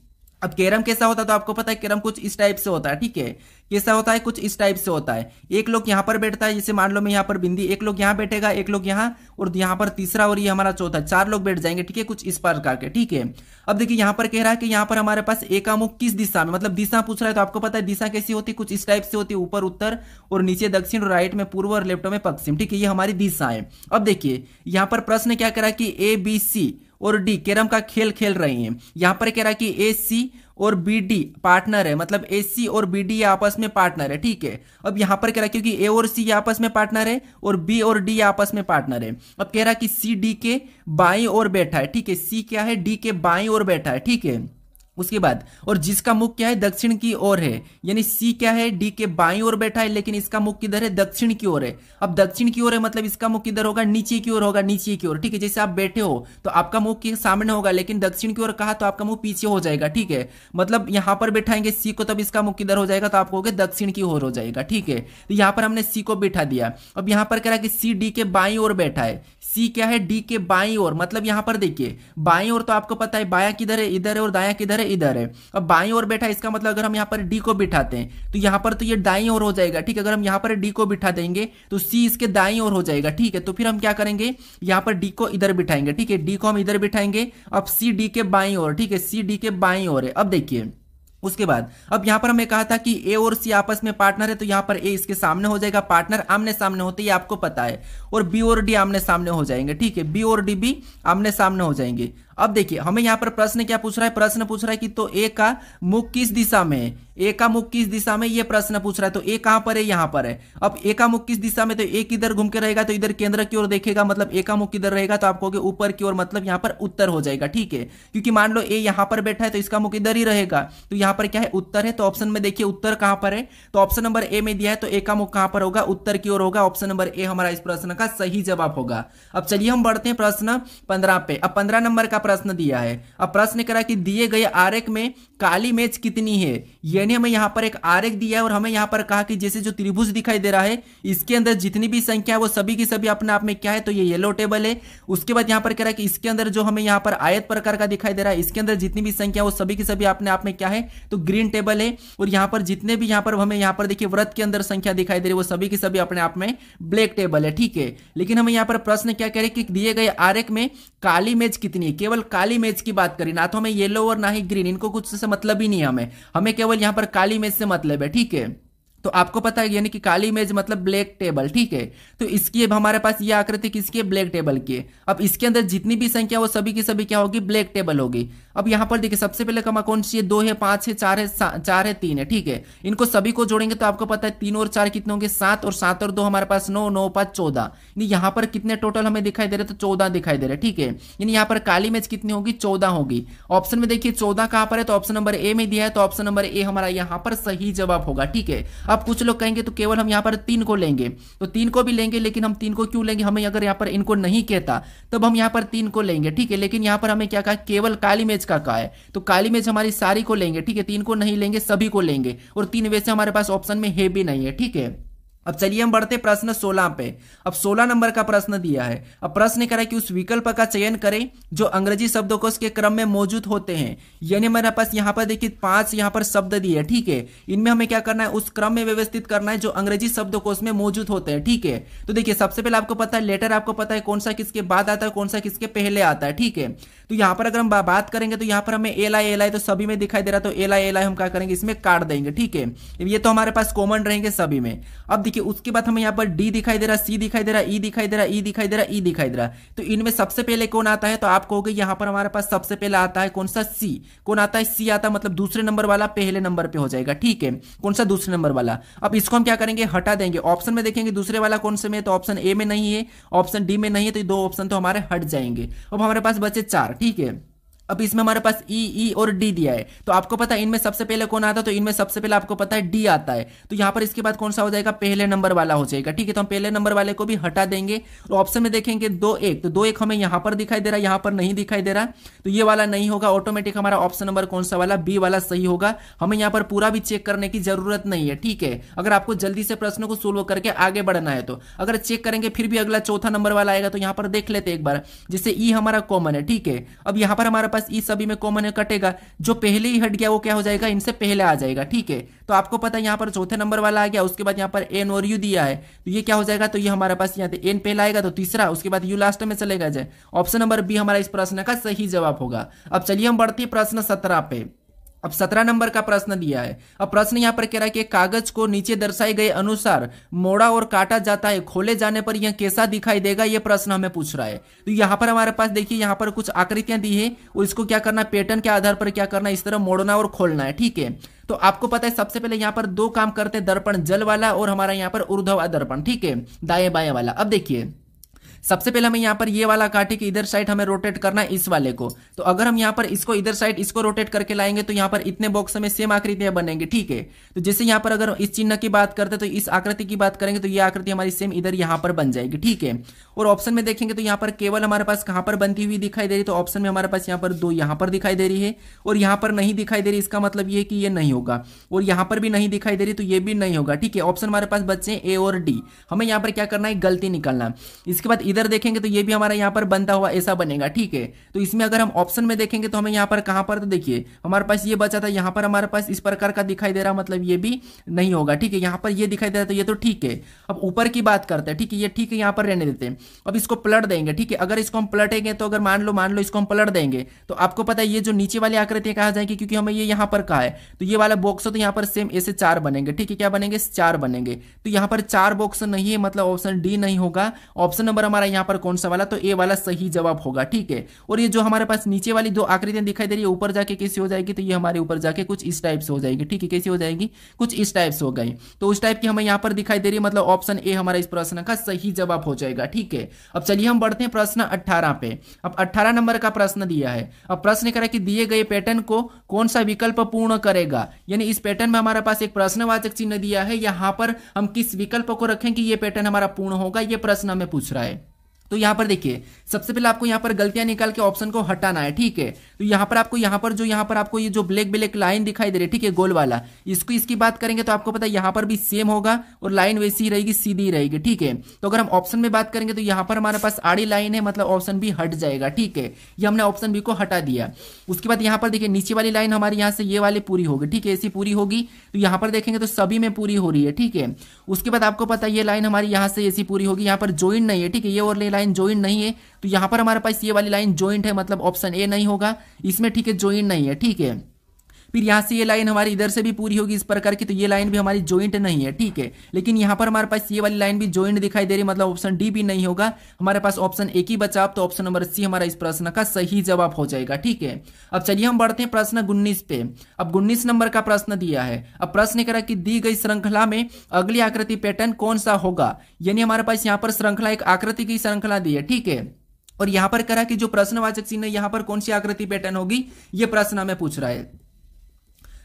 अब कैरम कैसा होता है, तो आपको पता है कैरम कुछ इस टाइप से होता है। ठीक है, कैसा होता है, कुछ इस टाइप से होता है। एक लोग यहाँ पर बैठता है, जैसे मान लो मैं यहाँ पर बिंदी, एक लोग यहाँ बैठेगा, एक लोग यहाँ, और यहाँ पर तीसरा, और ये हमारा चौथा, 4 लोग बैठ जाएंगे। ठीक है, कुछ इस प्रकार के। ठीक है, अब देखिए यहाँ पर कह रहा है कि यहाँ पर हमारे पास ए का मुख किस दिशा में, मतलब दिशा पूछ रहा है, तो आपको पता है दिशा कैसी होती है, कुछ इस टाइप से होती है, ऊपर उत्तर और नीचे दक्षिण, राइट में पूर्व और लेफ्ट में पश्चिम। ठीक है, ये हमारी दिशा है। अब देखिए यहाँ पर प्रश्न क्या कह रहा है कि ए बी सी और डी कैरम का खेल खेल रहे हैं। यहाँ पर कह रहा है कि ए सी और बी डी पार्टनर है, मतलब ए सी और बी डी आपस में पार्टनर है। ठीक है, अब यहाँ पर कह रहा है क्योंकि ए और सी आपस में पार्टनर है और बी और डी आपस में पार्टनर है। अब कह रहा है कि सी डी के बाईं ओर बैठा है। ठीक है, सी क्या है, डी के बाईं ओर बैठा है। ठीक है, उसके बाद और जिसका मुख क्या है दक्षिण की ओर है, यानी सी क्या है डी के बाईं ओर बैठा है, लेकिन इसका मुख किधर है दक्षिण की ओर है। अब दक्षिण की ओर है मतलब इसका मुख किधर होगा, नीचे की ओर होगा, नीचे की ओर। ठीक है, जैसे आप बैठे हो तो आपका मुख के सामने होगा, लेकिन दक्षिण की ओर कहा तो आपका मुख पीछे हो जाएगा। ठीक है, मतलब यहाँ पर बैठाएंगे सी को, तब इसका मुख किधर हो जाएगा, तो आप कहोगे दक्षिण की ओर हो जाएगा। ठीक है, तो यहाँ पर हमने सी को बैठा दिया। अब यहाँ पर कह रहा है कि सी डी के बाईं ओर बैठा है, सी क्या है, डी के बाईं ओर, मतलब यहाँ पर देखिए बाईं ओर तो आपको पता है बायां किधर है, इधर है, और दायां किधर है, इधर है। अब बाईं ओर बैठा है, इसका मतलब अगर हम यहाँ पर डी को बिठाते हैं तो यहाँ पर तो ये दाईं ओर हो जाएगा, ठीक है। अगर हम यहाँ पर डी को बिठा देंगे तो सी इसके दाईं ओर हो जाएगा, ठीक है। तो फिर हम क्या करेंगे, यहाँ पर डी को इधर बिठाएंगे, ठीक है, डी को हम इधर बिठाएंगे। अब सी डी के बाईं ओर, ठीक है, सी डी के बाईं ओर है। अब देखिए उसके बाद अब यहां पर हमें कहा था कि ए और सी आपस में पार्टनर है, तो यहां पर ए इसके सामने हो जाएगा, पार्टनर आमने सामने होते हैं, ये आपको पता है। और बी और डी आमने सामने हो जाएंगे, ठीक है, बी और डी भी आमने सामने हो जाएंगे। अब देखिए हमें यहां पर प्रश्न क्या पूछ रहा है, प्रश्न पूछ रहा है कि तो ए का मुख किस दिशा में है, ए का मुख किस दिशा में, ये प्रश्न पूछ रहा है। तो ए कहां पर है, यहां पर है। अब ए का मुख किस दिशा में, तो ए किधर घूम के रहेगा, तो इधर केंद्र की ओर देखेगा, मतलब ए का मुख किधर रहेगा, तो आप कहोगे ऊपर की ओर, मतलब यहां पर उत्तर हो जाएगा, ठीक है। क्योंकि मान लो ए यहां पर बैठा है तो इसका मुख इधर ही रहेगा, तो यहां पर क्या है, उत्तर है। तो ऑप्शन में देखिए उत्तर कहां पर है, तो ऑप्शन नंबर ए में दिया है, तो ए का मुख कहां पर होगा, उत्तर की ओर होगा। ऑप्शन नंबर ए हमारा इस प्रश्न का सही जवाब होगा। अब चलिए हम बढ़ते हैं प्रश्न 15 पे। अब 15 नंबर का प्रश्न दिया है। अब प्रश्न करा कि दिए गए आरेख में काली मेज कितनी है, यानी हमें यहां पर एक आरेख दिया है और हमें यहां पर कहा कि जैसे जो त्रिभुज दिखाई दे रहा है इसके अंदर जितनी भी संख्या है वो सभी की सभी अपने आप में क्या है, तो ये येलो टेबल है। उसके बाद यहां पर कह रहा है कि इसके अंदर जो हमें यहां पर आयत प्रकार का दिखाई दे रहा है इसके अंदर जितनी भी संख्या वो सभी की सभी अपने आप में क्या है, तो ग्रीन टेबल है। और यहां पर जितने भी यहां पर हमें यहां पर देखिए वृत्त के अंदर संख्या दिखाई दे रही है वो सभी की सभी अपने आप में ब्लैक टेबल है, ठीक है। लेकिन हमें यहां पर प्रश्न क्या कह रहे हैं कि दिए गए आरेख में काली मेज कितनी है, केवल काली मेज की बात करें, ना तो हमें येलो और ना ही ग्रीन, इनको कुछ से मतलब ही नहीं है, हमें केवल यहां पर काली मेज से मतलब है, ठीक है। तो आपको पता है यानी कि काली मेज मतलब ब्लैक टेबल, ठीक है। तो इसकी अब हमारे पास ये आकृति किसकी है, ब्लैक टेबल की है। अब इसके अंदर जितनी भी संख्या वो सभी की सभी क्या होगी, ब्लैक टेबल होगी। अब यहां पर देखिए सबसे पहले कमा कौन सी है, 2 है, 5 है, 4 है, 4 है, 3 है, ठीक है। इनको सभी को जोड़ेंगे तो आपको पता है 3 और 4 कितने होंगे, 7, और 7 और 2 हमारे पास 9, 9 5 14। यहां पर कितने टोटल हमें दिखाई दे रहे, तो 14 दिखाई दे रहे, ठीक है। यानी यहां पर काली मेज कितनी होगी, 14 होगी। ऑप्शन में देखिए 14 कहां पर है, तो ऑप्शन नंबर ए में दिया है, तो ऑप्शन नंबर ए हमारा यहां पर सही जवाब होगा, ठीक है। अब कुछ लोग कहेंगे केवल हम यहां पर 3 को लेंगे, तो 3 को भी लेंगे, लेकिन हम 3 को क्यों लेंगे, हमें अगर यहां पर इनको नहीं कहता तब हम यहां पर 3 को लेंगे, ठीक है। लेकिन यहां पर हमें क्या कहा, केवल काली मेज का कहा है, तो काली मेज हमारी सारी को लेंगे, ठीक है, 3 को नहीं लेंगे, सभी को लेंगे। और 3 वैसे हमारे पास ऑप्शन में है भी नहीं है, ठीक है। अब चलिए हम बढ़ते प्रश्न 16 पे। अब 16 नंबर का प्रश्न दिया है। अब प्रश्न करा कि उस विकल्प का चयन करें जो अंग्रेजी शब्दकोश के क्रम में मौजूद होते हैं। यानी हमारे पास यहाँ पर देखिए 5 यहाँ पर शब्द दिए है, ठीक है। इनमें हमें क्या करना है, उस क्रम में व्यवस्थित करना है जो अंग्रेजी शब्दकोश में मौजूद होते हैं, ठीक है। तो देखिए सबसे पहले आपको पता है लेटर, आपको पता है कौन सा किसके बाद आता है, कौन सा किसके पहले आता है, ठीक है। तो यहाँ पर अगर हम बात करेंगे तो यहाँ पर हमें एल आई तो सभी में दिखाई दे रहा है, तो एल आई हम क्या करेंगे, इसमें काट देंगे, ठीक है। ये तो हमारे पास कॉमन रहेंगे सभी में। अब देखिए उसके बाद हमें यहाँ पर डी दिखाई दे रहा, सी दिखाई दे रहा, ई दिखाई दे रहा, ई दिखाई दे रहा, ई दिखाई दे रहा। तो इनमें सबसे पहले कौन आता है, तो आप कहोगे यहाँ पर हमारे पास सबसे पहले आता है कौन सा, सी। कौन आता है, सी आता है, मतलब दूसरे नंबर वाला पहले नंबर पे हो जाएगा, ठीक है। कौन सा, दूसरे नंबर वाला। अब इसको हम क्या करेंगे, हटा देंगे। ऑप्शन में देखेंगे दूसरे वाला कौन से में, तो ऑप्शन ए में नहीं है, ऑप्शन डी में नहीं है, तो 2 ऑप्शन तो हमारे हट जाएंगे। अब हमारे पास बचे 4, ठीक है। अब इसमें हमारे पास ई और डी दिया है, तो आपको पता है इनमें सबसे पहले कौन आता है, तो इनमें सबसे पहले आपको पता है डी आता है। तो यहां पर इसके बाद कौन सा हो जाएगा, पहले नंबर वाला हो जाएगा, ठीक है। तो हम पहले नंबर वाले को भी हटा देंगे। तो ऑप्शन में देखेंगे 2 1, तो 2 1 हमें यहां पर दिखाई दे रहा है, यहां पर नहीं दिखाई दे रहा, तो ये वाला नहीं होगा। ऑटोमेटिक हमारा ऑप्शन नंबर कौन सा वाला, बी वाला सही होगा। हमें यहां पर पूरा भी चेक करने की जरूरत नहीं है, ठीक है। अगर आपको जल्दी से प्रश्न को सोल्व करके आगे बढ़ना है तो अगर चेक करेंगे फिर भी अगला चौथा नंबर वाला आएगा, तो यहां पर देख लेते एक बार। जैसे ई हमारा कॉमन है, ठीक है। अब यहां पर हमारे पास ई सभी में कॉमन है, कटेगा, जो पहले ही हट गया वो क्या हो जाएगा, इनसे पहले आ जाएगा, ठीक है। तो आपको पता है यहां पर चौथे नंबर वाला आ गया, उसके बाद यहां पर एन और यू दिया है, तो ये क्या हो जाएगा, तो ये हमारे पास यहाँ एन पहला आएगा तो तीसरा, उसके बाद यू लास्ट में चलेगा जाए। ऑप्शन नंबर बी हमारा इस प्रश्न का सही जवाब होगा। अब चलिए हम बढ़ते हैं प्रश्न 17 पे। अब 17 नंबर का प्रश्न दिया है। अब प्रश्न यहां पर कह रहा है कि कागज को नीचे दर्शाए गए अनुसार मोड़ा और काटा जाता है, खोले जाने पर यह कैसा दिखाई देगा, यह प्रश्न हमें पूछ रहा है। तो यहां पर हमारे पास देखिए यहां पर कुछ आकृतियां दी है और इसको क्या करना है, पैटर्न के आधार पर क्या करना है, इस तरह मोड़ना और खोलना है, ठीक है। तो आपको पता है सबसे पहले यहां पर 2 काम करते हैं, दर्पण जल वाला और हमारा यहां पर ऊर्ध्वा दर्पण, ठीक है, दाएं बाएं वाला। अब देखिए सबसे पहले हमें यहाँ पर ये वाला काटे कि इधर साइड हमें रोटेट करना है इस वाले को। तो अगर हम यहाँ पर इसको इधर साइड इसको रोटेट करके लाएंगे तो यहाँ पर इतने बॉक्स में सेम आकृतियां बनेंगे, ठीक है। तो जैसे यहाँ पर अगर इस चिन्ह की बात करते तो इस आकृति की बात करेंगे तो ये आकृति हमारी सेम इधर यहाँ पर बन जाएगी, ठीक है। और ऑप्शन में देखेंगे तो यहाँ पर केवल हमारे पास कहाँ पर बनती हुई दिखाई दे रही, तो ऑप्शन में हमारे पास यहाँ पर 2 यहाँ पर दिखाई दे रही है और यहाँ पर नहीं दिखाई दे रही, इसका मतलब ये कि ये नहीं होगा। और यहाँ पर भी नहीं दिखाई दे रही तो ये भी नहीं होगा, ठीक है। ऑप्शन हमारे पास बचे ए और डी। हमें यहाँ पर क्या करना है, गलती निकालना। इसके बाद इधर देखेंगे तो ये भी हमारा यहाँ पर बनता हुआ ऐसा बनेगा, ठीक है। तो इसमें अगर हम ऑप्शन में देखेंगे तो हमें यहाँ पर कहाँ पर, तो देखिए हमारे पास ये बचा था, यहाँ पर हमारे पास इस प्रकार का दिखाई दे रहा, मतलब ये भी नहीं होगा, ठीक है। यहाँ पर ये दिखाई दे रहा तो ये तो ठीक है। अब ऊपर की बात करते हैं, ठीक है, ये ठीक है, यहाँ पर रहने देते हैं। अब इसको पलट देंगे, ठीक है। अगर इसको हम पलटेंगे तो अगर मान लो इसको हम पलट देंगे तो आपको पता है ये जो नीचे वाली आकृति कहा जाएगी, क्योंकि हमें ये यहाँ पर कहा है, तो ये वाला बॉक्स तो यहाँ पर सेम ऐसे 4 बनेंगे, ठीक है। क्या बनेंगे? 4 बनेंगे। तो यहाँ पर 4 बॉक्स नहीं है, मतलब ऑप्शन डी नहीं होगा। ऑप्शन नंबर हमारा यहाँ पर कौन सा वाला, तो ए वाला सही जवाब होगा, ठीक है। और ये जो हमारे पास नीचे वाली 2 आकृतियां दिखाई दे रही है, ऊपर जाके कैसी हो जाएगी, तो ये हमारे ऊपर जाके कुछ इस टाइप से हो जाएगी, ठीक है। कैसी हो जाएगी? कुछ इस टाइप से हो गई। तो उस टाइप की हमें यहाँ पर दिखाई दे रही है, मतलब ऑप्शन ए हमारा इस प्रश्न का सही जवाब हो जाएगा, ठीक है। अब चलिए हम बढ़ते हैं प्रश्न 18 पे। अब 18 नंबर का प्रश्न दिया है। अब प्रश्न करें कि दिए गए पैटर्न को कौन सा विकल्प पूर्ण करेगा, यानी इस पैटर्न में हमारे पास एक प्रश्नवाचक चिन्ह दिया है, यहाँ पर हम किस विकल्प को रखें कि ये पैटर्न हमारा पूर्ण होगा, ये प्रश्न हमें पूछ रहा है। तो यहाँ पर देखिए सबसे पहले आपको यहाँ पर गलतियां निकाल के ऑप्शन को हटाना है, ठीक है। तो यहाँ पर आपको ये जो ब्लैक लाइन दिखाई दे रही है, ठीक है, गोल वाला, इसकी बात करेंगे तो आपको पता है यहाँ पर भी सेम होगा और लाइन वैसी ही रहेगी, सीधी रहेगी, ठीक है। तो अगर हम ऑप्शन में बात करेंगे तो यहाँ पर हमारे पास आड़ी लाइन है, मतलब ऑप्शन बी हट जाएगा, ठीक है। ये हमने ऑप्शन बी को हटा दिया। उसके बाद यहाँ पर देखिए नीचे वाली लाइन हमारी यहाँ से ये वाली पूरी होगी, ठीक है, ऐसी पूरी होगी। तो यहाँ पर देखेंगे तो सभी में पूरी हो रही है, ठीक है। उसके बाद आपको पता है ये लाइन हमारी यहाँ से ऐसी पूरी होगी, यहाँ पर ज्वाइन नहीं है, ठीक है, ये और लाइन ज्वाइन नहीं है। तो यहां पर हमारे पास ये वाली लाइन ज्वाइंट है, मतलब ऑप्शन ए नहीं होगा इसमें, ठीक है, ज्वाइंट नहीं है, ठीक है। फिर यहां से ये लाइन हमारी इधर से भी पूरी होगी इस प्रकार की, तो ये लाइन भी हमारी ज्वाइंट नहीं है, ठीक है। लेकिन यहां पर हमारे पास ये वाली लाइन भी ज्वाइंट दिखाई दे रही है, मतलब ऑप्शन डी भी नहीं होगा। हमारे पास ऑप्शन एक ही बचा, तो ऑप्शन नंबर सी हमारा इस प्रश्न का सही जवाब हो जाएगा, ठीक है। अब चलिए हम बढ़ते हैं प्रश्न 19 पे। अब 19 नंबर का प्रश्न दिया है। अब प्रश्न करा कि दी गई श्रृंखला में अगली आकृति पैटर्न कौन सा होगा, यानी हमारे पास यहाँ पर श्रृंखला एक आकृति की श्रृंखला दी है, ठीक है। और यहां पर करा कि जो प्रश्नवाचक चिन्ह है, यहां पर कौन सी आकृति पैटर्न होगी, ये प्रश्न हमें पूछ रहा है।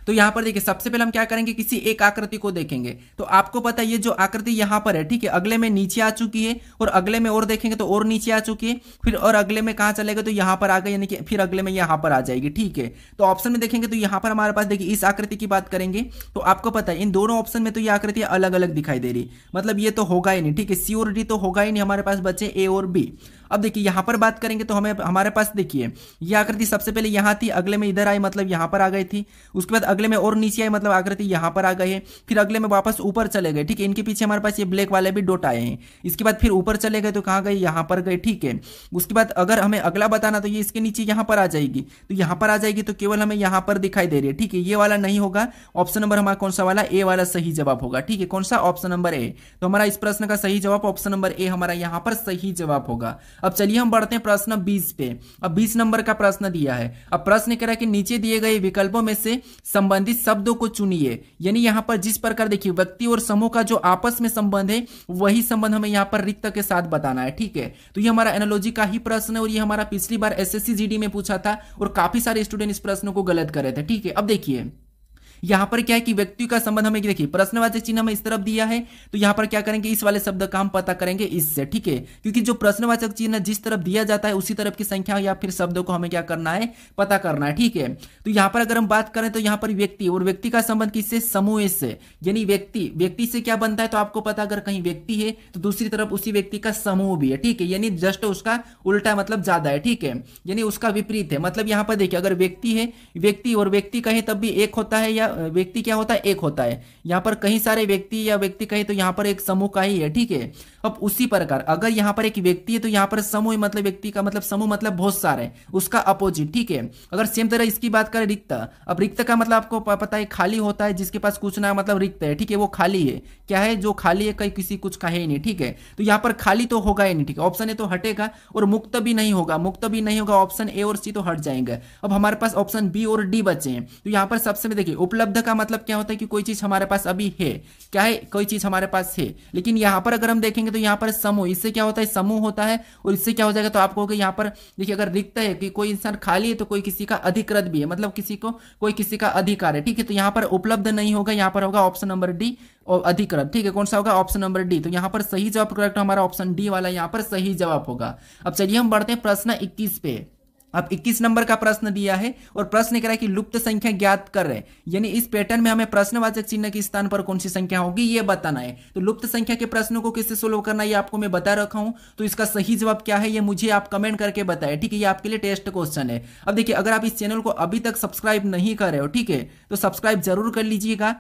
तो यहां पर देखिए सबसे पहले हम क्या करेंगे, किसी एक आकृति को देखेंगे। तो आपको पता है ये जो आकृति यहां पर है, ठीक है, अगले में नीचे आ चुकी है, और अगले में और देखेंगे तो और नीचे आ चुकी है, फिर और अगले में कहां चलेगा, तो यहां पर आ गई, यानी कि फिर अगले में यहां पर आ जाएगी, ठीक है। तो ऑप्शन में देखेंगे तो यहां पर हमारे पास देखिए इस आकृति की बात करेंगे तो आपको पता है इन दोनों ऑप्शन में तो ये आकृति अलग अलग दिखाई दे रही, मतलब ये तो होगा ही नहीं, ठीक है, सी और डी तो होगा ही नहीं, हमारे पास बचे ए और बी। अब देखिए यहां पर बात करेंगे तो हमें हमारे पास देखिए ये आकृति सबसे पहले यहां थी, अगले में इधर आई, मतलब यहां पर आ गई थी। उसके बाद अगले में और नीचे आई, मतलब आकृति यहां पर आ गए हैं। फिर अगले में वापस ऊपर चले गए, ठीक है, इनके पीछे हमारे पास ये ब्लैक वाले भी डॉट आए हैं। इसके बाद फिर ऊपर चले गए तो कहां गए, यहां पर गए, ठीक है। उसके बाद अगर हमें अगला बताना तो ये इसके नीचे यहां पर आ जाएगी, तो यहां पर आ जाएगी तो केवल हमें यहां पर दिखाई दे रही है, ठीक है। ये वाला नहीं होगा, ऑप्शन नंबर हमारा कौन सा वाला, ए वाला सही जवाब होगा, ठीक है। कौन सा? Option number A. तो हमारा इस प्रश्न का सही जवाब ऑप्शन नंबर ए हमारा यहां पर सही जवाब होगा। अब चलिए हम बढ़ते हैं प्रश्न 20 पे। अब 20 नंबर का प्रश्न दिया है। अब प्रश्न कह रहा है कि नीचे दिए गए विकल्पों में से संबंधित शब्दों को चुनिए, यानी यहां पर जिस प्रकार देखिए व्यक्ति और समूह का जो आपस में संबंध है वही संबंध हमें यहां पर रिक्त के साथ बताना है, ठीक है। तो ये हमारा एनालॉजी का ही प्रश्न है और ये हमारा पिछली बार एसएससी जीडी में पूछा था और काफी सारे स्टूडेंट इस प्रश्न को गलत कर रहे थे, ठीक है। अब देखिए यहां पर क्या है कि व्यक्ति का संबंध हमें देखिए प्रश्नवाचक चिन्ह हमें इस तरफ दिया है, तो यहां पर क्या करेंगे, इस वाले शब्द का हम पता करेंगे इससे, ठीक है। क्योंकि जो प्रश्नवाचक चिन्ह जिस तरफ दिया जाता है उसी तरफ की संख्या या फिर शब्दों को हमें क्या करना है, पता करना है, ठीक है। तो यहां पर अगर हम बात करें तो यहां पर व्यक्ति और व्यक्ति का संबंध किससे, समूह से, यानी व्यक्ति से क्या बनता है, तो आपको पता अगर कहीं व्यक्ति है तो दूसरी तरफ उसी व्यक्ति का समूह भी है, ठीक है, यानी जस्ट उसका उल्टा मतलब ज्यादा है, ठीक है, यानी उसका विपरीत है। मतलब यहां पर देखिए अगर व्यक्ति है, व्यक्ति और व्यक्ति कहे तब भी एक होता है, या व्यक्ति क्या होता है, एक होता है। यहां पर कहीं सारे व्यक्ति या व्यक्ति कहे तो यहां पर एक समूह का ही है, ठीक है। अब उसी प्रकार अगर यहां पर एक व्यक्ति है तो यहां पर समूह मतलब व्यक्ति का मतलब समूह मतलब बहुत सारे, उसका अपोजिट, ठीक है। अगर सेम तरह इसकी बात करें रिक्त, अब रिक्त का मतलब आपको पता है खाली होता है, जिसके पास कुछ ना मतलब रिक्त है, ठीक है, वो खाली है। क्या है, जो खाली है, कहीं किसी कुछ का है ही नहीं, ठीक है। तो यहां पर खाली तो होगा ही नहीं, ठीक है, ऑप्शन ए तो हटेगा और मुक्त भी नहीं होगा, ऑप्शन ए और सी तो हट जाएंगे। अब हमारे पास ऑप्शन बी और डी बचे हैं। तो यहां पर सबसे देखिए उपलब्ध का मतलब क्या होता है कि कोई चीज हमारे पास अभी है, क्या है, कोई चीज हमारे पास है। लेकिन यहां पर अगर हम देखेंगे तो यहां पर समूह, इससे क्या होता है, समूह होता है, और इससे क्या हो जाएगा, तो आपको यहां पर देखिए अगर रिक्त है कि कोई इंसान खाली है तो कोई किसी का अधिकृत भी है, मतलब कोई किसी का अधिकार है, ठीक है। तो यहां पर उपलब्ध नहीं होगा, यहां पर होगा ऑप्शन नंबर डी और अधिकृत, ठीक है। कौन सा होगा, ऑप्शन नंबर डी। तो यहां पर सही जवाब करेक्ट हमारा ऑप्शन डी वाला यहां पर सही जवाब होगा। अब चलिए हम बढ़ते हैं प्रश्न 21 पे। अब 21 नंबर का प्रश्न दिया है और प्रश्न कह रहा है कि लुप्त संख्या ज्ञात कर रहे, यानी इस पैटर्न में हमें प्रश्नवाचक चिन्ह के स्थान पर कौन सी संख्या होगी ये बताना है। तो लुप्त संख्या के प्रश्नों को कैसे सोल्व करना है ये आपको मैं बता रखा हूं। तो इसका सही जवाब क्या है ये मुझे आप कमेंट करके बताएं, ठीक है। ये आपके लिए टेस्ट क्वेश्चन है। अब देखिए, अगर आप इस चैनल को अभी तक सब्सक्राइब नहीं कर रहे हो, ठीक है, तो सब्सक्राइब जरूर कर लीजिएगा